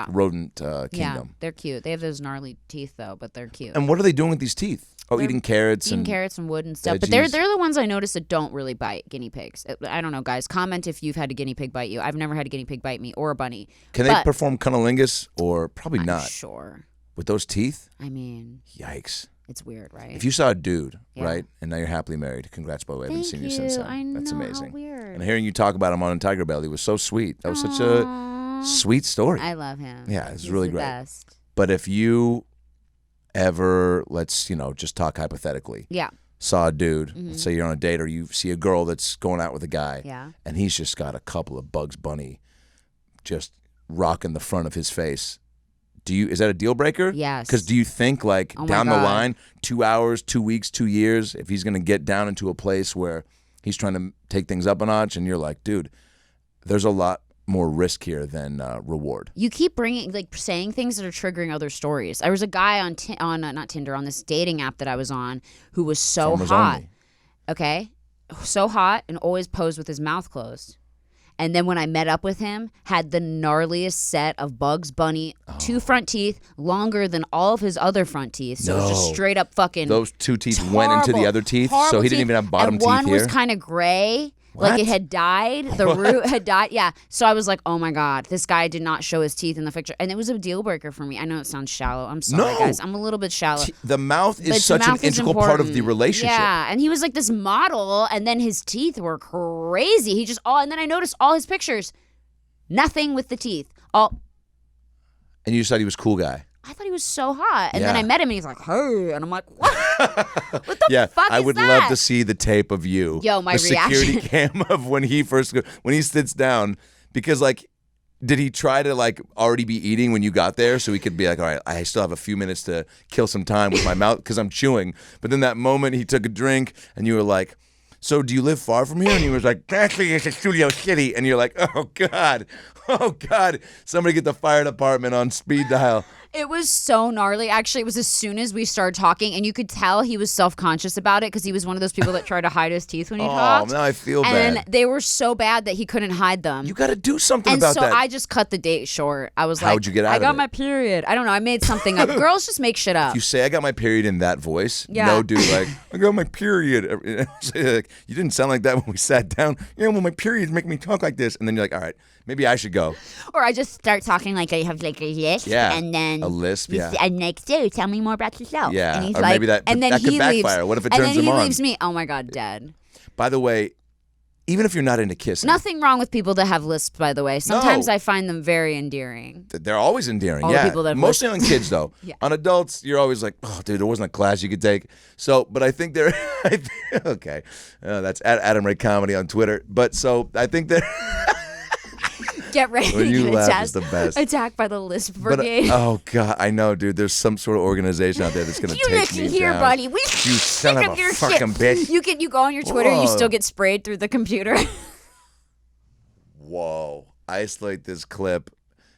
rodent kingdom. Yeah, they're cute. They have those gnarly teeth though, but they're cute. And what are they doing with these teeth? Oh, eating carrots and wood and stuff. But they're the ones I noticed that don't really bite guinea pigs. I don't know, guys. Comment if you've had a guinea pig bite you. I've never had a guinea pig bite me or a bunny. Can they perform cunnilingus or probably I'm not? Sure. With those teeth? I mean, yikes. It's weird, right? If you saw a dude, right, and now you're happily married, congrats, by the way. I haven't Thank seen you since then. I know, That's amazing. How weird. And hearing you talk about him on Tiger Belly was so sweet. That was such a sweet story. I love him. Yeah, it's really great. Best. But if you ever, let's just talk hypothetically. Yeah. Saw a dude, let's say you're on a date, or you see a girl that's going out with a guy, and he's just got a couple of Bugs Bunny just rocking the front of his face. Is that a deal breaker? Yes. Because do you think down the line, 2 hours, 2 weeks, 2 years, if he's going to get down into a place where he's trying to take things up a notch, and you're like, dude, there's a lot more risk here than reward. You keep saying things that are triggering other stories. There was a guy on not Tinder, on this dating app that I was on who was so Farmers hot. Only. Okay. so hot and always posed with his mouth closed. And then when I met up with him, had the gnarliest set of Bugs Bunny, 2 front teeth, longer than all of his other front teeth. So it was just straight up fucking Those 2 teeth went into the other teeth, so he didn't even have bottom and teeth one here. was kind of gray. What? Like it had died. The root had died. Yeah. So I was like, oh my God, this guy did not show his teeth in the picture. And it was a deal breaker for me. I know it sounds shallow. I'm sorry, guys. I'm a little bit shallow. The mouth is But such the mouth an is integral part of the important. relationship. Yeah. And he was like this model, and then his teeth were crazy. He just and then I noticed all his pictures, nothing with the teeth. And you just thought he was a cool guy. I thought he was so hot. And then Yeah. I met him and he's like, hey. And I'm like, what? What the Yeah, fuck I is would that? love to see the tape of you. Yo, my the security reaction. cam of when he sits down, because like, did he try to like already be eating when you got there so he could be like, all right, I still have a few minutes to kill some time with my mouth because I'm chewing. But then that moment he took a drink and you were like, so do you live far from here? And he was like, actually it's a Studio City. And you're like, oh God, somebody get the fire department on speed dial. It was so gnarly. Actually, it was as soon as we started talking, and you could tell he was self-conscious about it because he was one of those people that tried to hide his teeth when he talked. Oh, now I feel and bad. they were so bad that he couldn't hide them. You got to do something and about so that. I just cut the date short. I was like, How'd you get out I of got it? my period. I don't know. I made something up. Girls just make shit up. You say I got my period in that voice. Yeah. No dude like, I got my period. Like, you didn't sound like that when we sat down. Yeah, well, my period's making me talk like this. And then you're like, all right, maybe I should go. Or I just start talking like I have like a lisp. Yeah, And then a lisp, yeah. And like, so tell me more about yourself. Yeah, And he's or like, maybe that and then could he backfire. leaves. What if it and turns then him he on? leaves me. Oh my God, dead. By the way, even if you're not into kissing, Nothing wrong with people that have lisps, by the way. Sometimes No. I find them very endearing. they're always endearing. All the yeah, people that have mostly on kids though. Yeah. On adults, you're always like, oh, dude, there wasn't a class you could take. So, but I think they're okay. That's at Adam Ray Comedy on Twitter. But so I think that. Get ready When you to laugh, get it's the best. attacked by the lisp But, brigade. oh God, I know, dude. There's some sort of organization out there that's gonna You take listen me here, down. buddy. We You son pick of up a your fucking shit. bitch. You go on your Twitter. You Whoa. still get sprayed through the computer. Whoa! Isolate this clip.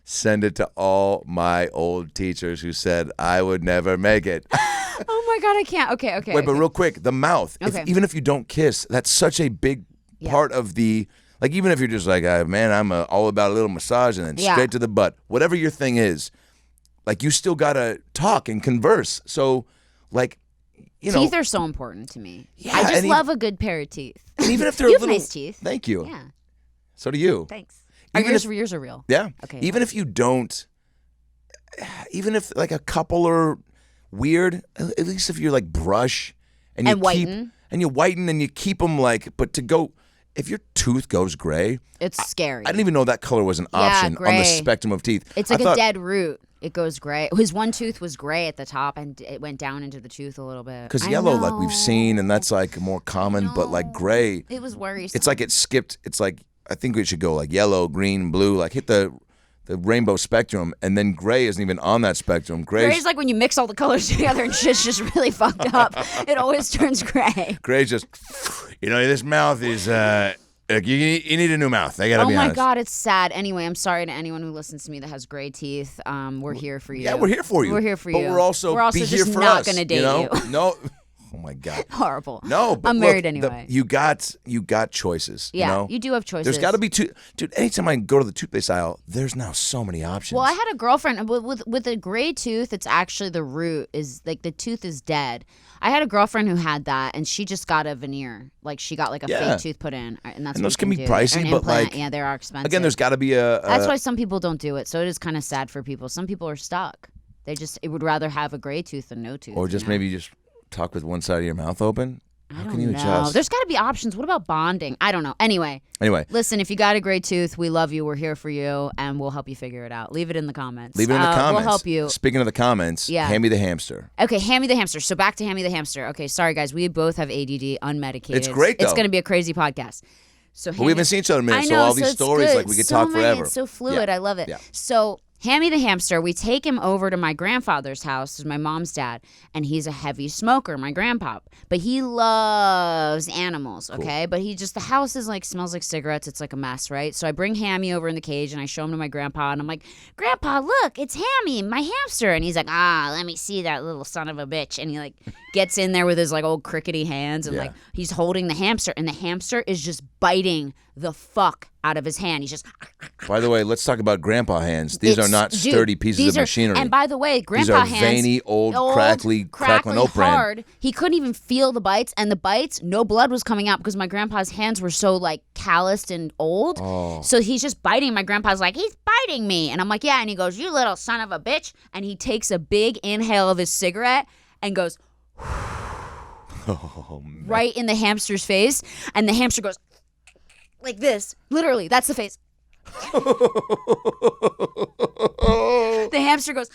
Send it to all my old teachers who said I would never make it. Oh my God, I can't. Okay. Wait, but real quick, the mouth. Okay. Even if you don't kiss, that's such a big Yeah. part of the. Like, even if you're just like, man, I'm all about a little massage and then Yeah. straight to the butt. Whatever your thing is, like, you still gotta talk and converse. So, like, you know, Teeth are so important to me. Yeah, I just and love a good pair of teeth. and even if they're You a have little, nice teeth. Thank you. Yeah. So do you. Thanks. Even Yours are real. Yeah. Okay. Even if you don't, even if like a couple are weird, at least if you're like brush and you And whiten. you whiten and you keep them like, but to go, if your tooth goes gray, It's scary. I didn't even know that color was an Yeah, option on the gray. spectrum of teeth. It's I like thought, a dead root. It goes gray. His one tooth was gray at the top, and it went down into the tooth a little bit. because I yellow, like we've know. seen, and that's like more common, but like gray, It was worrisome. it's like it skipped. It's like, I think we should go like yellow, green, blue, like hit the rainbow spectrum, and then gray isn't even on that spectrum. Gray's like when you mix all the colors together and shit's just really fucked up. It always turns gray. Gray's just, this mouth is, you need a new mouth. I gotta Oh be my honest. God, it's sad. Anyway, I'm sorry to anyone who listens to me that has gray teeth. We're here for you. Yeah, we're here for you. We're here for but you. We're also be just here for not us, gonna date you know? you. No. Oh my God. Horrible. No, but I'm look, married anyway. you got choices. Yeah, you know? you do have choices. There's got to be dude. Anytime I go to the toothpaste aisle, there's now so many options. Well, I had a girlfriend with a gray tooth. It's actually the root is like the tooth is dead. I had a girlfriend who had that, and she just got a veneer. Like she got like a Yeah. fake tooth put in, and that's And what those you can be do. pricey, Or an but, implant. like, yeah, they are expensive. Again, there's got to be a. That's why some people don't do it. So it is kind of sad for people. Some people are stuck. They would rather have a gray tooth than no tooth. Or just maybe just talk with one side of your mouth open. How I can don't you know. adjust? There's got to be options. What about bonding? I don't know. Anyway, listen, if you got a gray tooth, we love you. We're here for you, and we'll help you figure it out. Leave it in the comments. Leave it in the comments. We'll help you. Speaking of the comments, Yeah. Hammy the Hamster. Okay, Hammy the Hamster. So back to Hammy the Hamster. Okay, sorry, guys. We both have ADD, unmedicated. It's great, It's though. going to be a crazy podcast. So But we haven't seen each other in a minute, I so know, all these it's stories, good. like, we could so talk many, forever. It's so fluid. Yeah. I love it. Yeah. So Hammy the hamster, we take him over to my grandfather's house, my mom's dad, and he's a heavy smoker, my grandpa. But he loves animals, okay? Cool. But the house is like, smells like cigarettes. It's like a mess, right? So I bring Hammy over in the cage and I show him to my grandpa and I'm like, Grandpa, look, it's Hammy, my hamster. And he's like, let me see that little son of a bitch. And he like gets in there with his like old crickety hands and like he's holding the hamster and the hamster is just biting the fuck out of his hand. He's just. By the way, let's talk about grandpa hands. These are not sturdy pieces of machinery. And by the way, grandpa hands. These are veiny, old crackling oak brand. Hard. He couldn't even feel the bites, and the bites, no blood was coming out because my grandpa's hands were so like calloused and old. Oh. So he's just biting. My grandpa's like, he's biting me, and I'm like, yeah. And he goes, you little son of a bitch. And he takes a big inhale of his cigarette and goes. Oh, right in the hamster's face, and the hamster goes. Like this. Literally, that's the face. The hamster goes.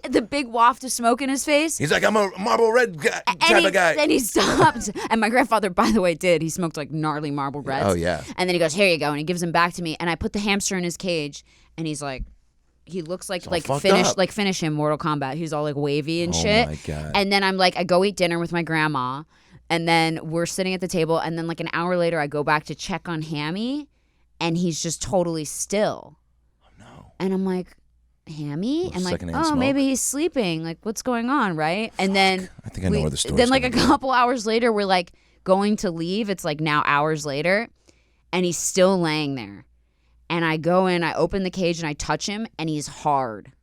The big waft of smoke in his face. He's like, I'm a Marlboro Red type of guy. And he stopped. And my grandfather, by the way, did. He smoked like gnarly Marlboro Reds. Oh, yeah. And then he goes, here you go. And he gives them back to me. And I put the hamster in his cage. And he's like, he looks like finish him, Mortal Kombat. He's all like wavy and shit. Oh, my God. And then I'm like, I go eat dinner with my grandma. And then we're sitting at the table, and then like an hour later, I go back to check on Hammy, and he's just totally still. Oh, no. And I'm like, Hammy? And like, smoke. Maybe he's sleeping. Like, what's going on, right? Fuck. And then I think I know where the story's Then like a going. couple hours later, we're like going to leave. It's like now hours later, and he's still laying there. And I go in, I open the cage, and I touch him, and he's hard.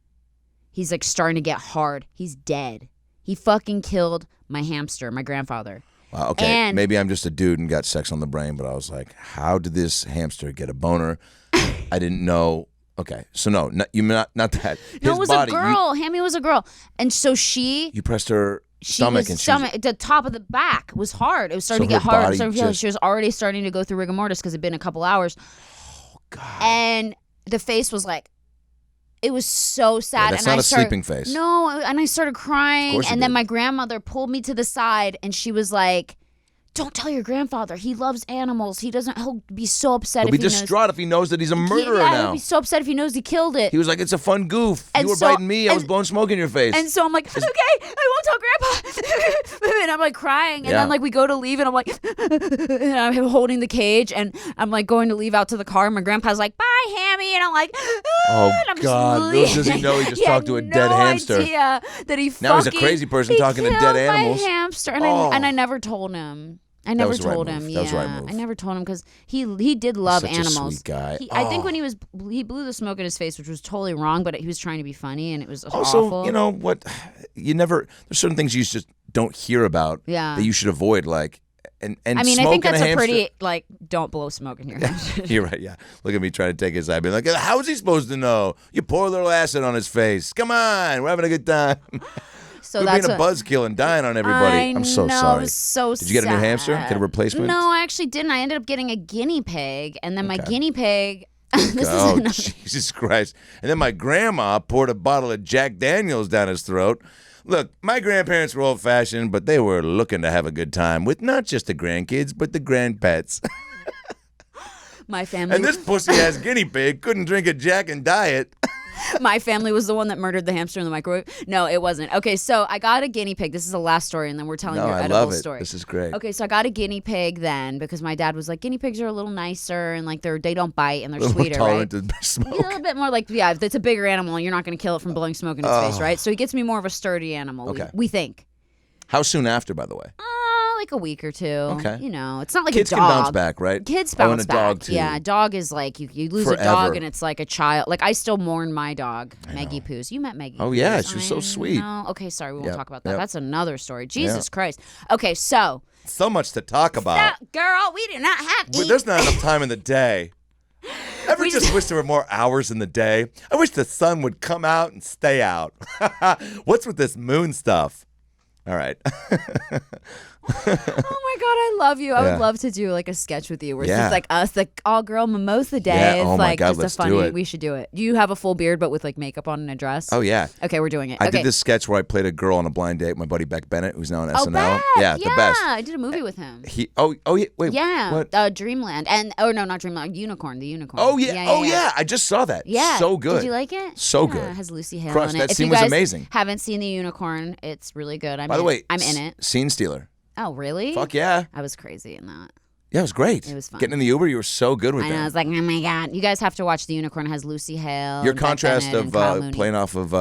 He's like starting to get hard. He's dead. He fucking killed my hamster, my grandfather. Wow, okay, and maybe I'm just a dude and got sex on the brain, but I was like, how did this hamster get a boner? I didn't know. Okay, so no, not that. No, it was a girl. Hammy was a girl. And so You pressed her stomach and the top of the back was hard. It was starting to get hard. She was already starting to go through rigor mortis because it'd been a couple hours. Oh, God. And the face was like, it was so sad. Yeah, that's not a sleeping face. No, and I started crying. And then did. my grandmother pulled me to the side and she was like, don't tell your grandfather. He loves animals. He'll be so upset He'll be distraught if he knows that he's a murderer now. He'll be so upset if he knows he killed it. He was like, it's a fun goof. And you were biting me. I was blowing smoke in your face. And so I'm like, okay, I won't tell Grandpa. And I'm like crying. And then like we go to leave and I'm like, and I'm holding the cage and I'm like going to leave out to the car. And my grandpa's like, bye, Hammy. And I'm like, oh, and I'm God. Little does he know he just talked to a dead hamster. Idea that he now he's a crazy person talking to dead animals. My hamster. And I never told him. I never told him. That was the right move. I never told him because he did love Such animals. A sweet guy. I think when he blew the smoke in his face, which was totally wrong, but he was trying to be funny and it was also, awful. you know what? There's certain things you just don't hear about that you should avoid, like. And I mean, smoke I think that's and a pretty like don't blow smoke in your house. You're right. Yeah, look at me trying to take his side, being like, "How is he supposed to know? You pour a little acid on his face. Come on, we're having a good time." So that's being a buzzkill and dying on everybody. I'm so sorry. So did you get a new hamster? Get a replacement? No, I actually didn't. I ended up getting a guinea pig, and then my guinea pig. Jesus Christ! And then my grandma poured a bottle of Jack Daniels down his throat. Look, my grandparents were old-fashioned, but they were looking to have a good time with not just the grandkids, but the grandpets. My family. And this pussy-ass guinea pig couldn't drink a Jack and diet. My family was the one that murdered the hamster in the microwave. No, it wasn't. Okay, so I got a guinea pig. This is the last story, and then we're telling your edible story. This is great. Okay, so I got a guinea pig then because my dad was like, guinea pigs are a little nicer and like they don't bite and they're sweeter, more right? tolerant to smoke. A little bit more like, yeah, if it's a bigger animal and you're not going to kill it from blowing smoke in its face, right? So he gets me more of a sturdy animal. Okay. We think. How soon after, by the way? Like a week or two. Okay. You know, it's not like kids a dog. Kids can bounce back, right? Kids bounce back. Dog too. Yeah, a dog is like you lose Forever. a dog and it's like a child. Like I still mourn my dog, Maggie Poos. You met Maggie. Oh Poos. yeah, she was so sweet. No, okay, sorry, we won't Yep, talk about that. yep. That's another story. Jesus Christ. Okay, so much to talk about. Girl, we do not have. There's not enough time in the day. Ever just wish there were more hours in the day? I wish the sun would come out and stay out. What's with this moon stuff? All right. Oh my God, I love you. I would love to do like a sketch with you where it's just like us, like all girl mimosa day. Yeah. It's Oh my like God, just let's a funny. do it. We should do it. Do you have a full beard but with like makeup on and a dress? Oh yeah. Okay, we're doing it. I Okay. did this sketch where I played a girl on a blind date with my buddy Beck Bennett, who's now on SNL. Beck. Yeah, the best. I did a movie with him. Oh yeah. Wait. Yeah. What? Dreamland and no, not Dreamland. Unicorn. The Unicorn. Oh yeah. I just saw that. Yeah. So good. Did you like it? So Yeah, good. It has Lucy Hale Crushed. in it. That If scene you was guys amazing. haven't seen The Unicorn, it's really good. By the way, I'm in it. Scene stealer. Oh, really? Fuck yeah. I was crazy in that. Yeah, it was great. It was fun. Getting in the Uber, you were so good with I know. I that. was like, oh my God. You guys have to watch The Unicorn. It has Lucy Hale. Your and Beck contrast Bennett of and Kyle Mooney. playing off of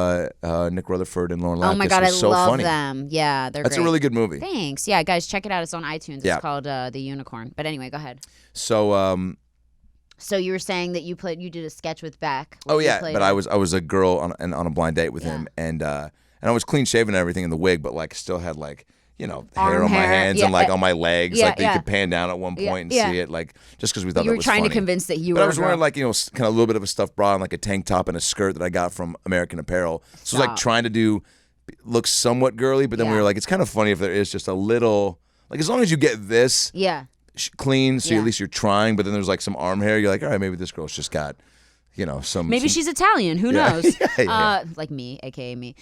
Nick Rutherford and Lauren Lapkus Oh my God, I was so love funny. them. Yeah, they're That's great. a really good movie. Thanks. Yeah, guys, check it out. It's on iTunes. Yeah. It's called The Unicorn. But anyway, go ahead. So So you were saying that you did a sketch with Beck. oh where you yeah, played but her. I was a girl on a blind date with him, and I was clean shaven and everything in the wig, but like still had like hair Arm on my hair, hands and like on my legs, yeah, like that yeah. you could pan down at one point and yeah. see it, like just because we thought You that were was trying funny. to convince that you But were I was a wearing girl. like kind of a little bit of a stuffed bra and like a tank top and a skirt that I got from American Apparel. So I was like trying to look somewhat girly, but then we Yeah. were like, it's kind of funny if there is just a little, like as long as you get this Yeah. clean, so Yeah. at least you're trying. But then there's like some arm hair. You're like, all right, maybe this girl's just got some. Maybe she's Italian. Who knows? Yeah. Like me, aka me.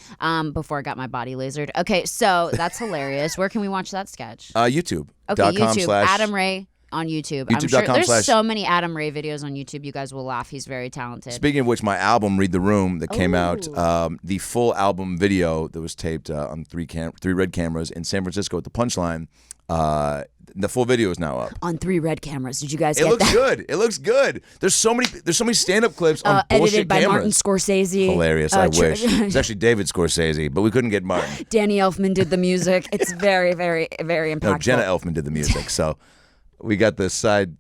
Before I got my body lasered. Okay, so that's hilarious. Where can we watch that sketch? YouTube. Okay, YouTube. / Adam Ray on YouTube. I'm sure YouTube.com/ there's so many Adam Ray videos on YouTube. You guys will laugh. He's very talented. Speaking of which, my album "Read the Room" that came out, Oh. the full album video that was taped on three red cameras in San Francisco at the Punchline. The full video is now up. On 3 red cameras. Did you guys It get looks that? good. It looks good. There's so many stand-up clips on bullshit Edited by cameras. Martin Scorsese. Hilarious. I wish. It's actually David Scorsese, but we couldn't get Martin. Danny Elfman did the music. It's very, very, very impactful. No, Jenna Elfman did the music, so we got the side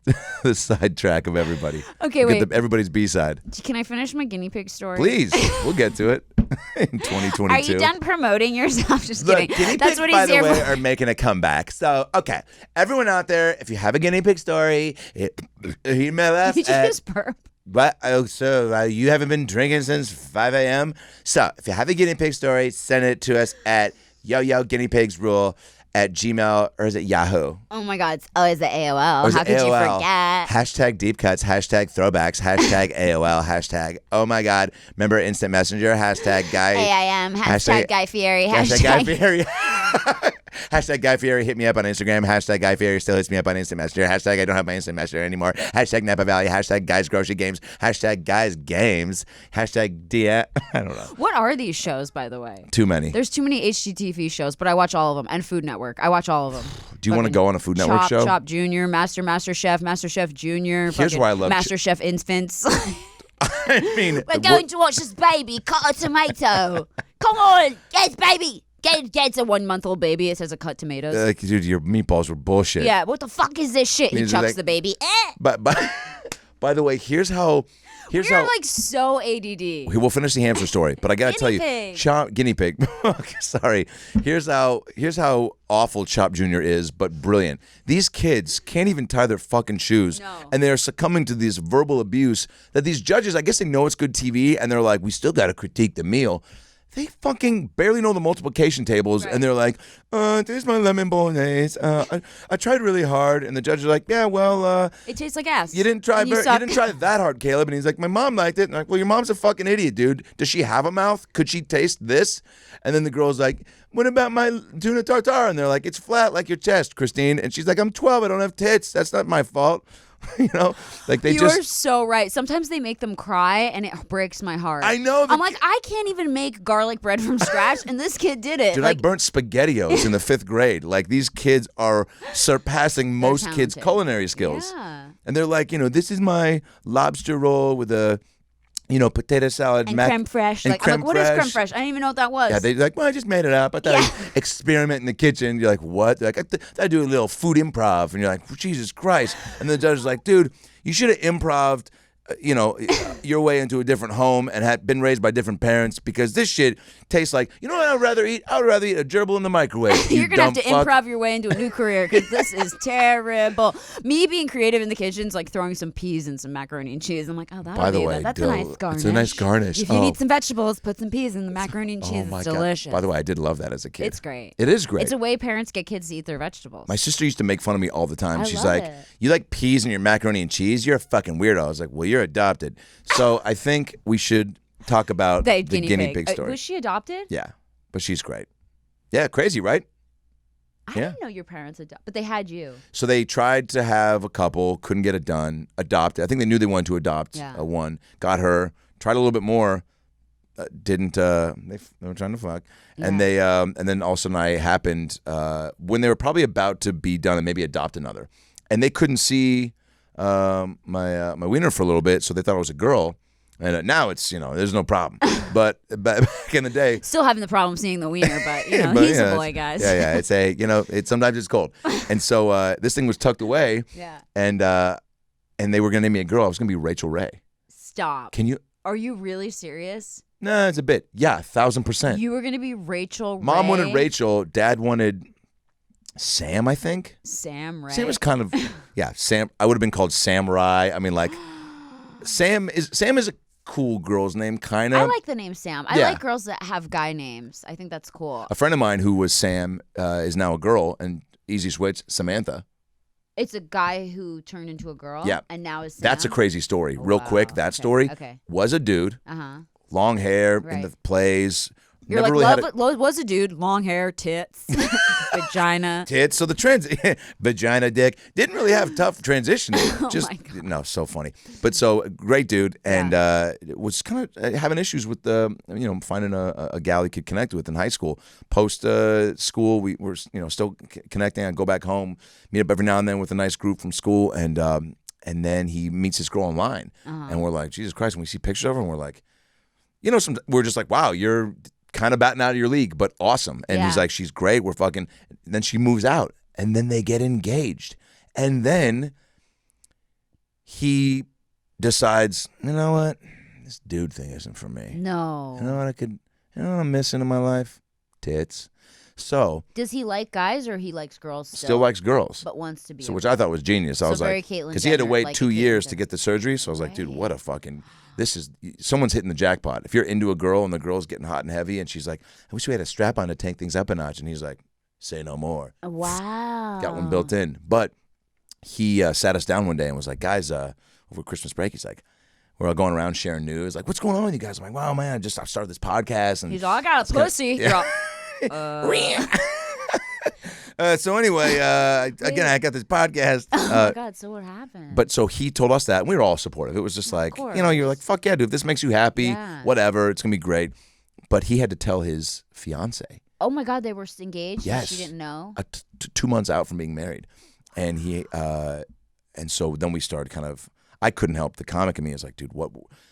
track of everybody. Okay, We wait. get everybody's B-side. Can I finish my guinea pig story? Please, we'll get to it in 2022. Are you done promoting yourself? Just Look, kidding. guinea That's pigs, what by he's the here way, for. are making a comeback. So, okay, everyone out there, if you have a guinea pig story, email us Did you at just burp? What? Oh, so you haven't been drinking since 5 a.m.? So if you have a guinea pig story, send it to us at yoyoguineapigsrule@gmail, or is it Yahoo? Oh my God. Is it AOL? Or is How it could you AOL? forget? Hashtag deep cuts, hashtag throwbacks, hashtag AOL, hashtag oh my God. Remember Instant Messenger, hashtag Guy. AIM, hashtag Guy Fieri, Hashtag Guy Fieri. Hashtag Guy Fieri hit me up on Instagram. Hashtag Guy Fieri still hits me up on Instant Messenger. Hashtag I don't have my Instant Messenger anymore. Hashtag Napa Valley. Hashtag Guys Grocery Games. Hashtag Guys Games. Hashtag I don't know. What are these shows, by the way? Too many. There's too many HGTV shows, but I watch all of them. And Food Network. I watch all of them. Do you want to go on a Food Network show? Chop Junior, Master Chef, Master Chef Junior. Here's where I love Master Chef Infants. I mean, We're going to watch this baby cut a tomato. Come on, yes, baby. Gets a 1-month-old baby. It says a cut tomatoes. like, dude, your meatballs were bullshit. Yeah, what the fuck is this shit? He Means chucks like- the baby. But by the way, here's how. You're like so ADD. We'll finish the hamster story, but I gotta tell you, pig. Guinea pig. Sorry. Here's how awful Chop Jr. is, but brilliant. These kids can't even tie their fucking shoes, No. and they're succumbing to this verbal abuse that these judges, I guess they know it's good TV, and they're like, we still gotta critique the meal. They fucking barely know the multiplication tables, and they're like, "There's my lemon bolognese. I tried really hard," and the judge is like, "Yeah, well, It tastes like ass. you didn't try. And you You suck. didn't try that hard, Caleb." And he's like, "My mom liked it." And I'm like, "Well, your mom's a fucking idiot, dude. Does she have a mouth? Could she taste this?" And then the girl's like, "What about my tuna tartare?" And they're like, "It's flat like your chest, Christine." And she's like, "I'm 12. I don't have tits. That's not my fault." Like they You just. are so right. Sometimes they make them cry, and it breaks my heart. I know. I'm like, I can't even make garlic bread from scratch, and this kid did it. Dude, like, I burnt SpaghettiOs in the 5th grade. Like, these kids are surpassing most kids' talented. culinary skills. Yeah. And they're like, this is my lobster roll with a, potato salad. And creme fraiche. and Like, I'm creme like, what is creme fraiche? fraiche? I didn't even know what that was. Yeah, they're like, well, I just made it up. I thought I'd experiment in the kitchen. You're like, what? They're like, I do a little food improv. And you're like, Jesus Christ. And the judge is like, dude, you should have improved, your way into a different home and had been raised by different parents, because this shit tastes like. You know what I'd rather eat? I would rather eat a gerbil in the microwave. You're going to have to fuck. improv your way into a new career because this is terrible. Me being creative in the kitchen is like throwing some peas and some macaroni and cheese. I'm like, oh, By the way, that's a nice garnish. It's a nice garnish. If you need some vegetables, put some peas in the macaroni and cheese. It's delicious. God. By the way, I did love that as a kid. It's great. It is great. It's a way parents get kids to eat their vegetables. My sister used to make fun of me all the time. She's love like, it. you like peas in your macaroni and cheese? You're a fucking weirdo. I was like, well, you're adopted. So I think we should talk about the guinea pig story. Was she adopted? Yeah, but she's great. Yeah, crazy, right? I didn't know your parents adopted, but they had you. So they tried to have a couple, couldn't get it done, adopted. I think they knew they wanted to adopt one, got her, tried a little bit more, didn't, they were trying to fuck. And they, and then all of a sudden I happened, when they were probably about to be done and maybe adopt another. And they couldn't see my wiener for a little bit, so they thought it was a girl. And now it's, there's no problem. But back in the day. Still having the problem seeing the wiener, but, he's a boy, guys. Yeah, it's it's sometimes it's cold. And so this thing was tucked away. Yeah. And they were going to name me a girl. I was going to be Rachel Ray. Stop. Are you really serious? Nah, it's a bit. Yeah, 1,000%. You were going to be Rachel Ray? Mom wanted Rachel. Dad wanted Sam, I think. Sam Ray. Sam was kind of, Sam. I would have been called Samurai. I mean, like, Sam is a cool girl's name, kind of. I like the name Sam. I like girls that have guy names. I think that's cool. A friend of mine who was Sam is now a girl, and easy switch, Samantha. It's a guy who turned into a girl? Yeah. And now is Sam? That's a crazy story. Real quick, that story was a dude, long hair in the plays. You're Never like, really was a dude, long hair, tits, vagina. Tits. So the vagina, dick. Didn't really have tough transitioning. Oh my God. No, so funny. But so great dude, and was kind of having issues with finding a gal he could connect with in high school. Post school, we were still connecting. I'd go back home, meet up every now and then with a nice group from school, and then he meets this girl online, and we're like, Jesus Christ! When we see pictures of her, and we're like, we're just like, wow, you're kind of batting out of your league, but awesome. And he's like, she's great. We're fucking. And then she moves out, and then they get engaged, and then he decides, you know what, this dude thing isn't for me. No. You know what what I'm missing in my life? Tits. So does he like guys or he likes girls still? Still likes girls, but wants to be. So which I thought was genius. I was like, because he had to wait 2 years to get the surgery. So I was like, dude, what a fucking. Someone's hitting the jackpot. If you're into a girl and the girl's getting hot and heavy and she's like, I wish we had a strap on to tank things up a notch. And he's like, say no more. Wow. Got one built in. But he sat us down one day and was like, guys, over Christmas break, he's like, we're all going around sharing news. Like, what's going on with you guys? I'm like, wow, man, I started this podcast. And he's all, I got a pussy. So anyway, again, I got this podcast. Oh my God! So what happened? But so he told us that, and we were all supportive. It was just like, you're like, fuck yeah, dude, if this makes you happy, whatever, it's gonna be great. But he had to tell his fiance. Oh my God, they were engaged. Yes, she didn't know. 2 months out from being married, and and so then we started kind of. I couldn't help. The comic in me is like, dude,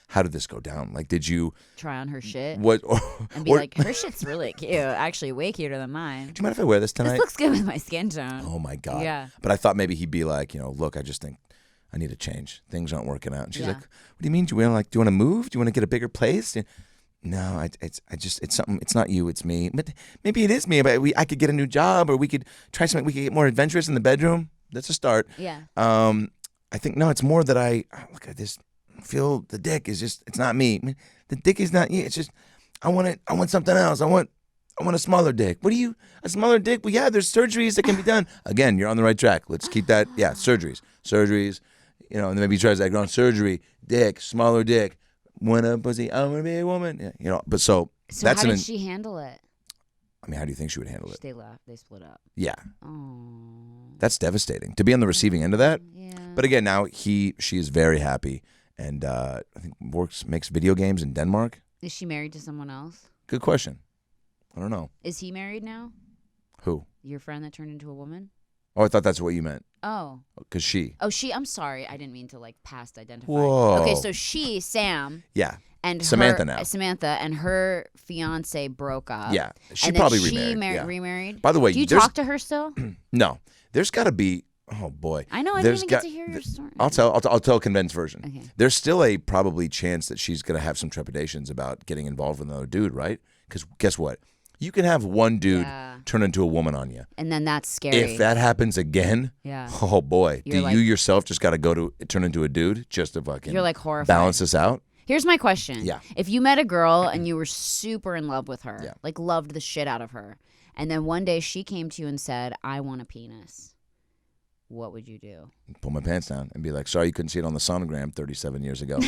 how did this go down? Like, did you try on her shit? And be like, her shit's really cute. Actually, way cuter than mine. Do you mind if I wear this tonight? This looks good with my skin tone. Oh my God. Yeah. But I thought maybe he'd be like, look, I just think I need to change. Things aren't working out. And she's like, what do you mean? Do you want to move? Do you want to get a bigger place? No, it's something. It's not you. It's me. But maybe it is me. But I could get a new job, or we could try something. We could get more adventurous in the bedroom. That's a start. Yeah. I think no. It's more that I look at this. Feel the dick is just. It's not me. The dick is not you. It's just. I want it. I want something else. I want a smaller dick. A smaller dick? Well, yeah. There's surgeries that can be done. Again, you're on the right track. Let's keep that. Yeah, surgeries. And then maybe he tries that on surgery. Dick, smaller dick. Want a pussy? I want to be a woman. Yeah, But so that's how did she handle it? I mean, how do you think she would handle it? They left. They split up. Yeah. Oh. That's devastating to be on the receiving end of that. Yeah. But again, now she is very happy, and I think makes video games in Denmark. Is she married to someone else? Good question. I don't know. Is he married now? Who? Your friend that turned into a woman? Oh, I thought that's what you meant. Oh. Because she. Oh, she. I'm sorry. I didn't mean to past identify. Whoa. Okay, so Sam. Yeah. And Samantha and her fiance broke up. Yeah. She and probably then remarried. remarried. By the way, do you talk to her still? No. There's got to be. Oh boy. I know. I didn't even get to hear your story. I'll tell a condensed version. Okay. There's still a probably chance that she's gonna have some trepidations about getting involved with another dude, right? Because guess what? You can have one dude Yeah. turn into a woman on you. And then that's scary. If that happens again, Yeah. oh boy, You're do like- you yourself just got to turn into a dude just to fucking You're like horrified. balance this out? Here's my question. Yeah. If you met a girl and you were super in love with her, Yeah. like loved the shit out of her, and then one day she came to you and said, I want a penis, what would you do? Pull my pants down and be like, sorry you couldn't see it on the sonogram 37 years ago.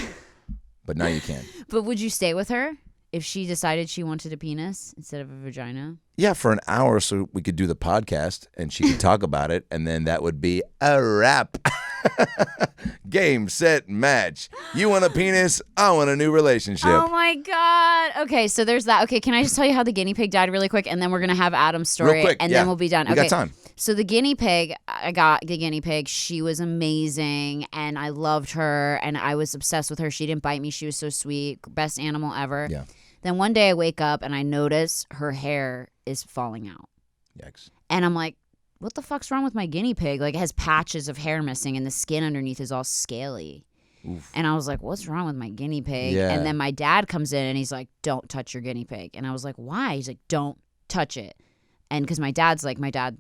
But now you can. But would you stay with her if she decided she wanted a penis instead of a vagina? Yeah, for an hour so we could do the podcast and she could talk about it, and then that would be a wrap. Game, set, match. You want a penis? I want a new relationship. Oh my God. Okay, so there's that. Okay, can I just tell you how the guinea pig died really quick? And then we're going to have Adam's story. Real quick, and yeah. then we'll be done. We Okay. got time. So the guinea pig, I got the guinea pig. She was amazing, and I loved her, and I was obsessed with her. She didn't bite me. She was so sweet. Best animal ever. Yeah. Then one day I wake up, and I notice her hair is falling out. Yikes. And I'm like, what the fuck's wrong with my guinea pig? Like, it has patches of hair missing, and the skin underneath is all scaly. Oof. And I was like, what's wrong with my guinea pig? Yeah. And then my dad comes in, and he's like, don't touch your guinea pig. And I was like, why? He's like, don't touch it. And because my dad's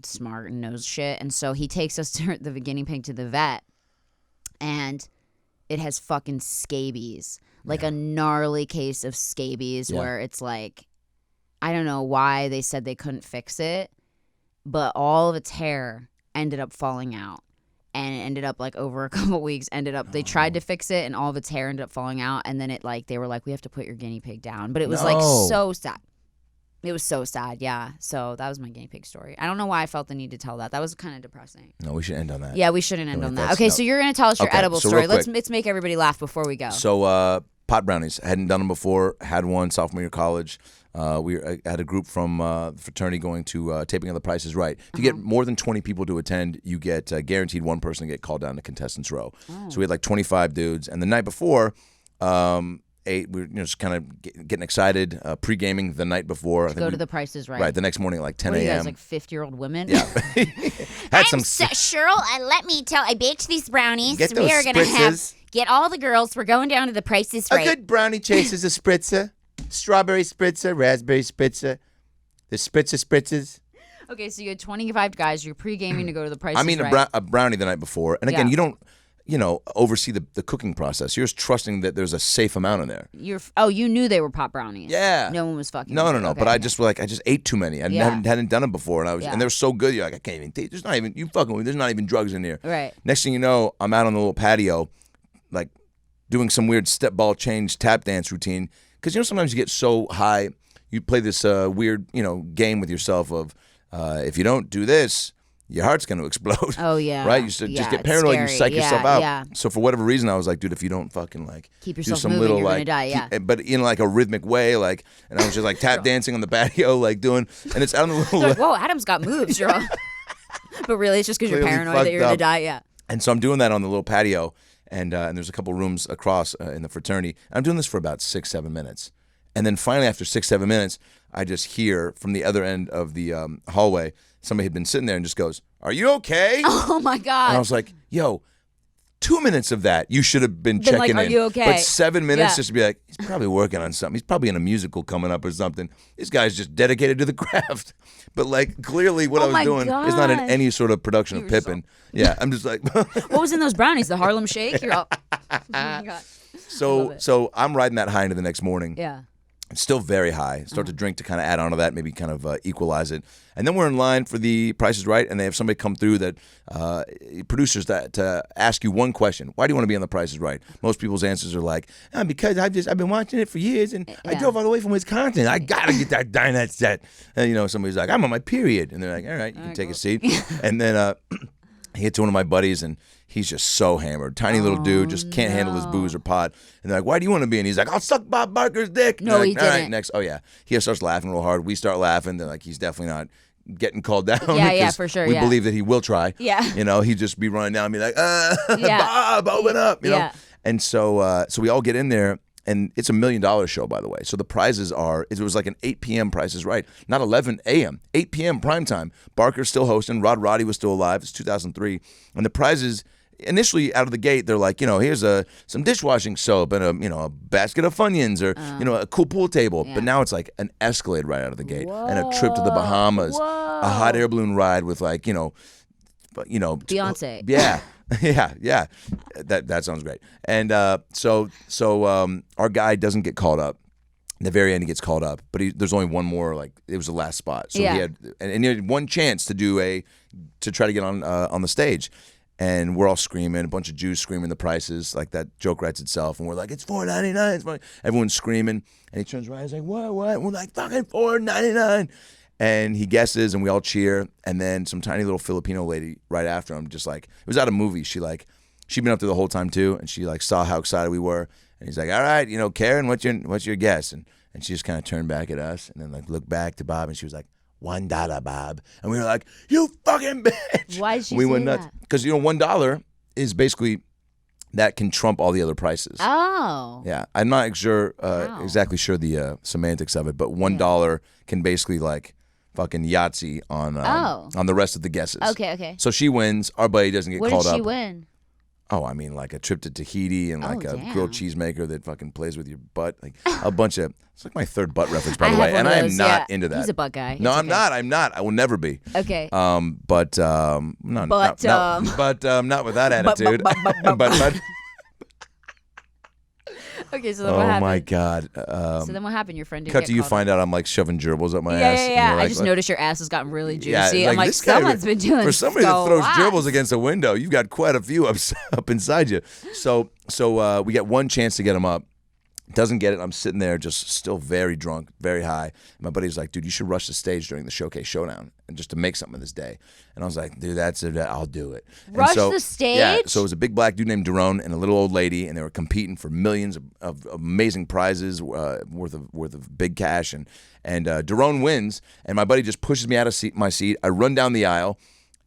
smart and knows shit. And so he takes us to the guinea pig to the vet, and it has fucking scabies. Like a gnarly case of scabies where it's like, I don't know why they said they couldn't fix it, but all of its hair ended up falling out. And it ended up like over a couple weeks, they tried to fix it, and all of its hair ended up falling out. And then they were like, we have to put your guinea pig down. But it was like so sad. It was so sad, yeah. So that was my guinea pig story. I don't know why I felt the need to tell that. That was kind of depressing. No, we should end on that. Yeah, we shouldn't end on that. that's- Okay, no. so you're going to tell us your Okay, edible so story. real quick. Let's make everybody laugh before we go. So pot brownies. Hadn't done them before. Had one sophomore year of college. I had a group from the fraternity going to taping of The Price is Right. If you get more than 20 people to attend, you get guaranteed one person to get called down to contestants row. So we had like 25 dudes. And the night before, we were just kind of getting excited, pre-gaming the night before. Go to The Price is Right. Right, the next morning at like 10 What are you a.m. guys, like 50-year-old women? Yeah. Had some Cheryl, let me tell. I baked these brownies. Get We those are gonna spritzes. get all the girls. We're going down to The Price is A Right. good brownie chases a spritzer. Strawberry spritzer, raspberry spritzer. The spritzer spritzes. Okay, so you had 25 guys. You're pre-gaming to go to The Price is Right. a brownie the night before. And again, Yeah. you don't, oversee the cooking process. You're just trusting that there's a safe amount in there. You knew they were pot brownies. Yeah. No one was fucking. No. with you. But Okay. I just ate too many. I Yeah. hadn't done it before, and Yeah. and they were so good. You're like, I can't even taste. There's not even you fucking with me. There's not even drugs in here. Right. Next thing you know, I'm out on the little patio, like doing some weird step ball change tap dance routine. Because sometimes you get so high, you play this weird game with yourself of if you don't do this, your heart's going to explode. Oh, yeah. Right? You just Yeah, get it's paranoid. You scary. psych yourself out. Yeah. So for whatever reason, I was like, dude, if you don't fucking Keep do yourself some moving, little you're gonna die, yeah. but in like a rhythmic way, and I was just like tap dancing on the patio, and it's out on the little. They're like, whoa, Adam's got moves, girl. But really, it's just because you're Clearly paranoid that fucked you're going up. to die, yeah. And so I'm doing that on the little patio, and there's a couple rooms across in the fraternity. I'm doing this for about 6-7 minutes. And then finally, after 6-7 minutes, I just hear from the other end of the hallway, somebody had been sitting there and just goes, "Are you okay?" Oh, my God. And I was like, yo, 2 minutes of that, you should have been Been like, checking "Are in. you okay?" But 7 minutes Yeah. just to be like, he's probably working on something. He's probably in a musical coming up or something. This guy's just dedicated to the craft. But clearly what Oh I was my doing is not in gosh. any sort of production of Pippin. Yeah, I'm just like... What was in those brownies? The Harlem Shake? You're all, oh, my God. So I'm riding that high into the next morning. Yeah. It's still very high. Start to drink to kind of add on to that, maybe kind of equalize it. And then we're in line for the Price is Right, and they have somebody come through that producers that ask you one question: why do you want to be on the Price is Right? Most people's answers are like, because I've been watching it for years, and I Yeah. drove all the way from Wisconsin. I gotta get that dinette set. And somebody's like, I'm on my period, and they're like, all right, you can take a seat. And then he hit to one of my buddies, and he's just so hammered. Tiny little dude, just can't handle his booze or pot. And they're like, why do you want to be? And he's like, I'll suck Bob Barker's dick. And No, they're he like, all right, didn't. next. Oh, yeah. He starts laughing real hard. We start laughing. They're like, he's definitely not getting called down. Yeah, 'cause for sure, We yeah. believe that he will try. Yeah. He'd just be running down and be like, Yeah. Bob, open up. Yeah. And so we all get in there. And it's $1 million show, by the way. So the prizes it was like an 8 p.m. Price is Right, not 11 a.m., 8 p.m. prime time. Barker's still hosting. Roddy was still alive. It's 2003. And the prizes, initially out of the gate, they're like, here's some dishwashing soap and a basket of Funyuns or a cool pool table. Yeah. But now it's like an Escalade right out of the gate and a trip to the Bahamas, a hot air balloon ride with Beyonce. Yeah. Yeah. That sounds great. And so our guy doesn't get called up. In the very end, he gets called up, but there's only one more. Like it was the last spot, so he had and he had one chance to try to get on the stage, and we're all screaming. A bunch of Jews screaming the prices, like that joke writes itself, and we're like, it's $4.99. Everyone's screaming, and he turns around, he's like, what? And we're like, fucking $4.99. And he guesses, and we all cheer. And then some tiny little Filipino lady right after him, just like it was out of a movie. She'd been up there the whole time too, and she like saw how excited we were. And he's like, all right, Karen, what's your guess? And she just kind of turned back at us and then like looked back to Bob, and she was like, $1, Bob. And we were like, you fucking bitch. Why did she we say went nuts. that? Because, $1 is basically, that can trump all the other prices. Oh. Yeah. I'm not exactly sure the semantics of it, but $1 can basically like fucking Yahtzee on the rest of the guesses. Okay. So she wins. Our buddy doesn't get What called did she up. win? Oh, I mean, like a trip to Tahiti and like a damn. grilled cheesemaker that fucking plays with your butt. Like a bunch of. It's like my third butt reference, by I the have way, one and of I am those, not yeah. into that. He's a butt guy. No, It's I'm okay. not. I'm not. I will never be. Okay. Not with that attitude. But Okay, so then what oh happened? my God. So then what happened? Your friend didn't Cut get to you called find out I'm like shoving gerbils up my Yeah, ass. yeah, and yeah. you're I like, just what? noticed your ass has gotten really juicy. Yeah, I'm like, this guy- someone's been doing for somebody so that throws hot. gerbils against a window, you've got quite a few up inside you. So we get one chance to get him up. Doesn't get it. I'm sitting there just still very drunk, very high. And my buddy's like, dude, you should rush the stage during the Showcase Showdown and just to make something of this day. And I was like, dude, that's it. I'll do it. And Rush the stage? Yeah. So it was a big black dude named Daron and a little old lady, and they were competing for millions of amazing prizes worth of big cash. And Daron wins, and my buddy just pushes me out of my seat. I run down the aisle,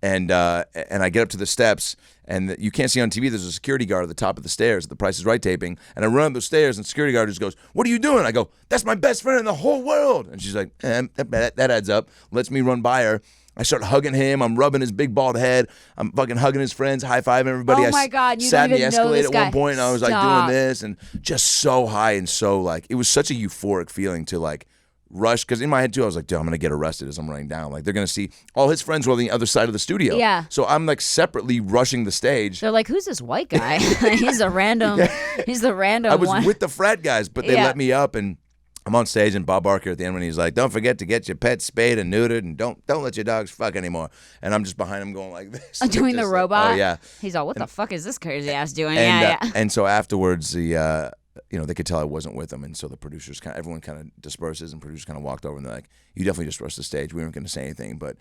and I get up to the steps. And you can't see on TV, there's a security guard at the top of the stairs at the Price is Right taping. And I run up the stairs, and the security guard just goes, what are you doing? I go, that's my best friend in the whole world. And she's like, that adds up. Lets me run by her. I start hugging him. I'm rubbing his big bald head. I'm fucking hugging his friends, high-fiving everybody. Oh my God, you sat don't in the even know Escalade this at guy. one point, and I was like Stop. doing this, and just so high and so like, it was such a euphoric feeling to like, rush, because in my head too I was like, dude, I'm gonna get arrested as I'm running down. Like they're gonna see all his friends were on the other side of the studio. Yeah. So I'm like separately rushing the stage. They're like, who's this white guy? He's a random. He's the random I was one. with the frat guys, but they Yeah. let me up, and I'm on stage, and Bob Barker at the end when he's like, don't forget to get your pets spayed and neutered, and don't let your dogs fuck anymore. And I'm just behind him going like this. Doing the Just like, robot. oh yeah. He's all, what the fuck is this crazy ass doing? And yeah. and so afterwards they could tell I wasn't with them, and so the producers everyone kind of disperses, and producers kind of walked over, and they're like, you definitely just rushed the stage. We weren't going to say anything, but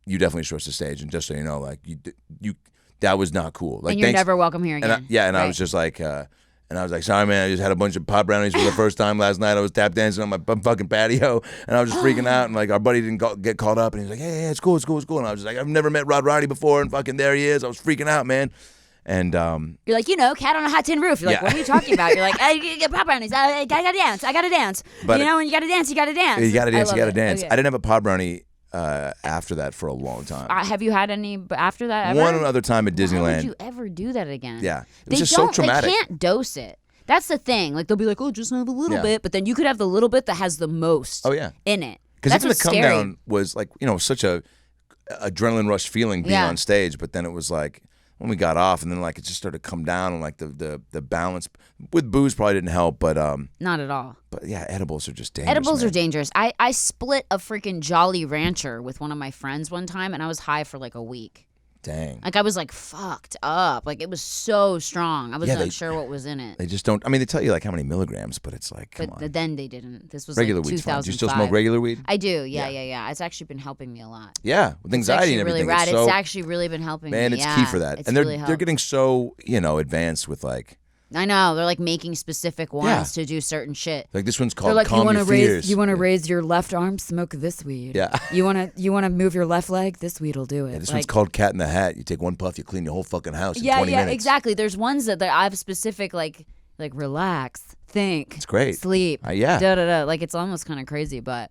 you definitely just rushed the stage, and just so you know, like you that was not cool. Like, And you're thanks. never welcome here again. And I was just like, sorry, man, I just had a bunch of pot brownies for the first time last night. I was tap dancing on my fucking patio, and I was just freaking out. And like, our buddy didn't get called up, and he was like, hey, it's cool. And I was just like, I've never met Rod Roddy before, and fucking there he is. I was freaking out, man. And You're like, cat on a hot tin roof. You're like, Yeah. what are you talking about? You're like, I get pop brownies. I gotta dance. I gotta dance. But when you gotta dance, you gotta dance. you gotta dance, I you love gotta it. dance. Okay. I didn't have a pot brownie after that for a long time. Have you had any after that ever? One other time at Why would Disneyland. you ever do that again? Yeah. It They was just so don't. traumatic. They can't dose it. That's the thing. Like, they'll be like, oh, just have a little Yeah. bit, but then you could have the little bit that has the most. Oh, yeah. In it. Because That's even the what's come scary. down was like, such a adrenaline rush feeling being Yeah. on stage. But then it was like, when we got off, and then like it just started to come down, and like the balance with booze probably didn't help, but Not at all. yeah, edibles are just dangerous. Edibles man. are dangerous. I split a freaking Jolly Rancher with one of my friends one time, and I was high for like a week. Dang. Like, I was like fucked up. Like, it was so strong. I wasn't they- sure what was in it. They just don't. I mean, they tell you like how many milligrams, but it's like, come But on. then they didn't. This was Regular like weed's fine. 2005. Do you still smoke regular weed? I do. Yeah. It's actually been helping me a lot. Yeah, with It's anxiety actually and really everything. rad. It's, so, It's actually really been helping man, me. it's Yeah, key for that. It's And they're really they're helped. getting so advanced with like I know. They're like making specific ones Yeah. to do certain shit. this one's They're called like, Calm Your Fears. You want to raise your left arm, smoke this weed. Yeah. You want to move your left leg, this weed'll do it. Yeah, this Like, one's called Cat in the Hat. You take one puff, you clean your whole fucking house in Yeah, 20 minutes. exactly. There's ones that I have specific like relax, think, It's great. sleep. Yeah. Da da da. Like, it's almost kind of crazy, but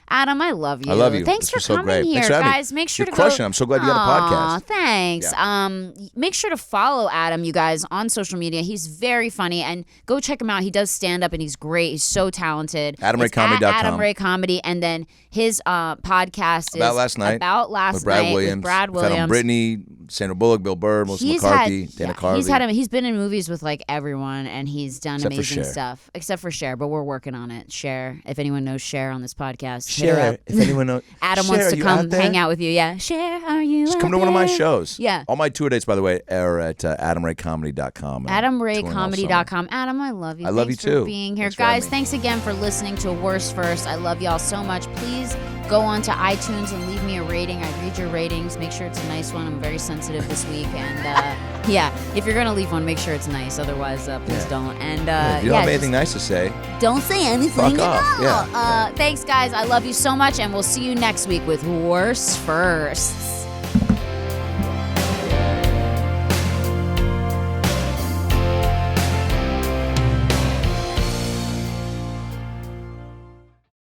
Adam, I love you. I love you. Thanks This for was so coming great. here, Thanks for having me. guys. Make sure You're to crushing. go. I'm so glad you got a podcast. Aw, thanks. Yeah. Make sure to follow Adam, you guys, on social media. He's very funny, and go check him out. He does stand up, and he's great. He's so talented. AdamRayComedy.com. It's at Adam Ray Comedy, and then his podcast is About Last Night. About Last with Brad Night Williams. with Brad We've had on Williams. Brittany, Sandra Bullock, Bill Burr, Melissa McCarthy, Dana Carvey. He's been in movies with like everyone, and he's done Except for amazing Cher. stuff. Except for Cher, but we're working on it. Cher, if anyone knows Cher on this podcast, hit her Cher, up. if anyone knows. Adam Cher, wants are to you come out there? hang out with you. Yeah, Cher, are you? Just out come to one of my there? shows. Yeah. All my tour dates, by the way, are at AdamRayComedy.com. AdamRayComedy.com. Adam, I love you. I love Thanks you too. for being here. Thanks for having Guys, me. thanks again for listening to Worst First. I love y'all so much. Please go on to iTunes and leave me a rating. I read your ratings. Make sure it's a nice one. I'm very sensitive this week. And yeah, if you're going to leave one, make sure it's nice. Otherwise, please don't. And If you don't have anything nice to say, don't say anything fuck at off. all. Yeah. Thanks, guys. I love you so much. And we'll see you next week with Worst First.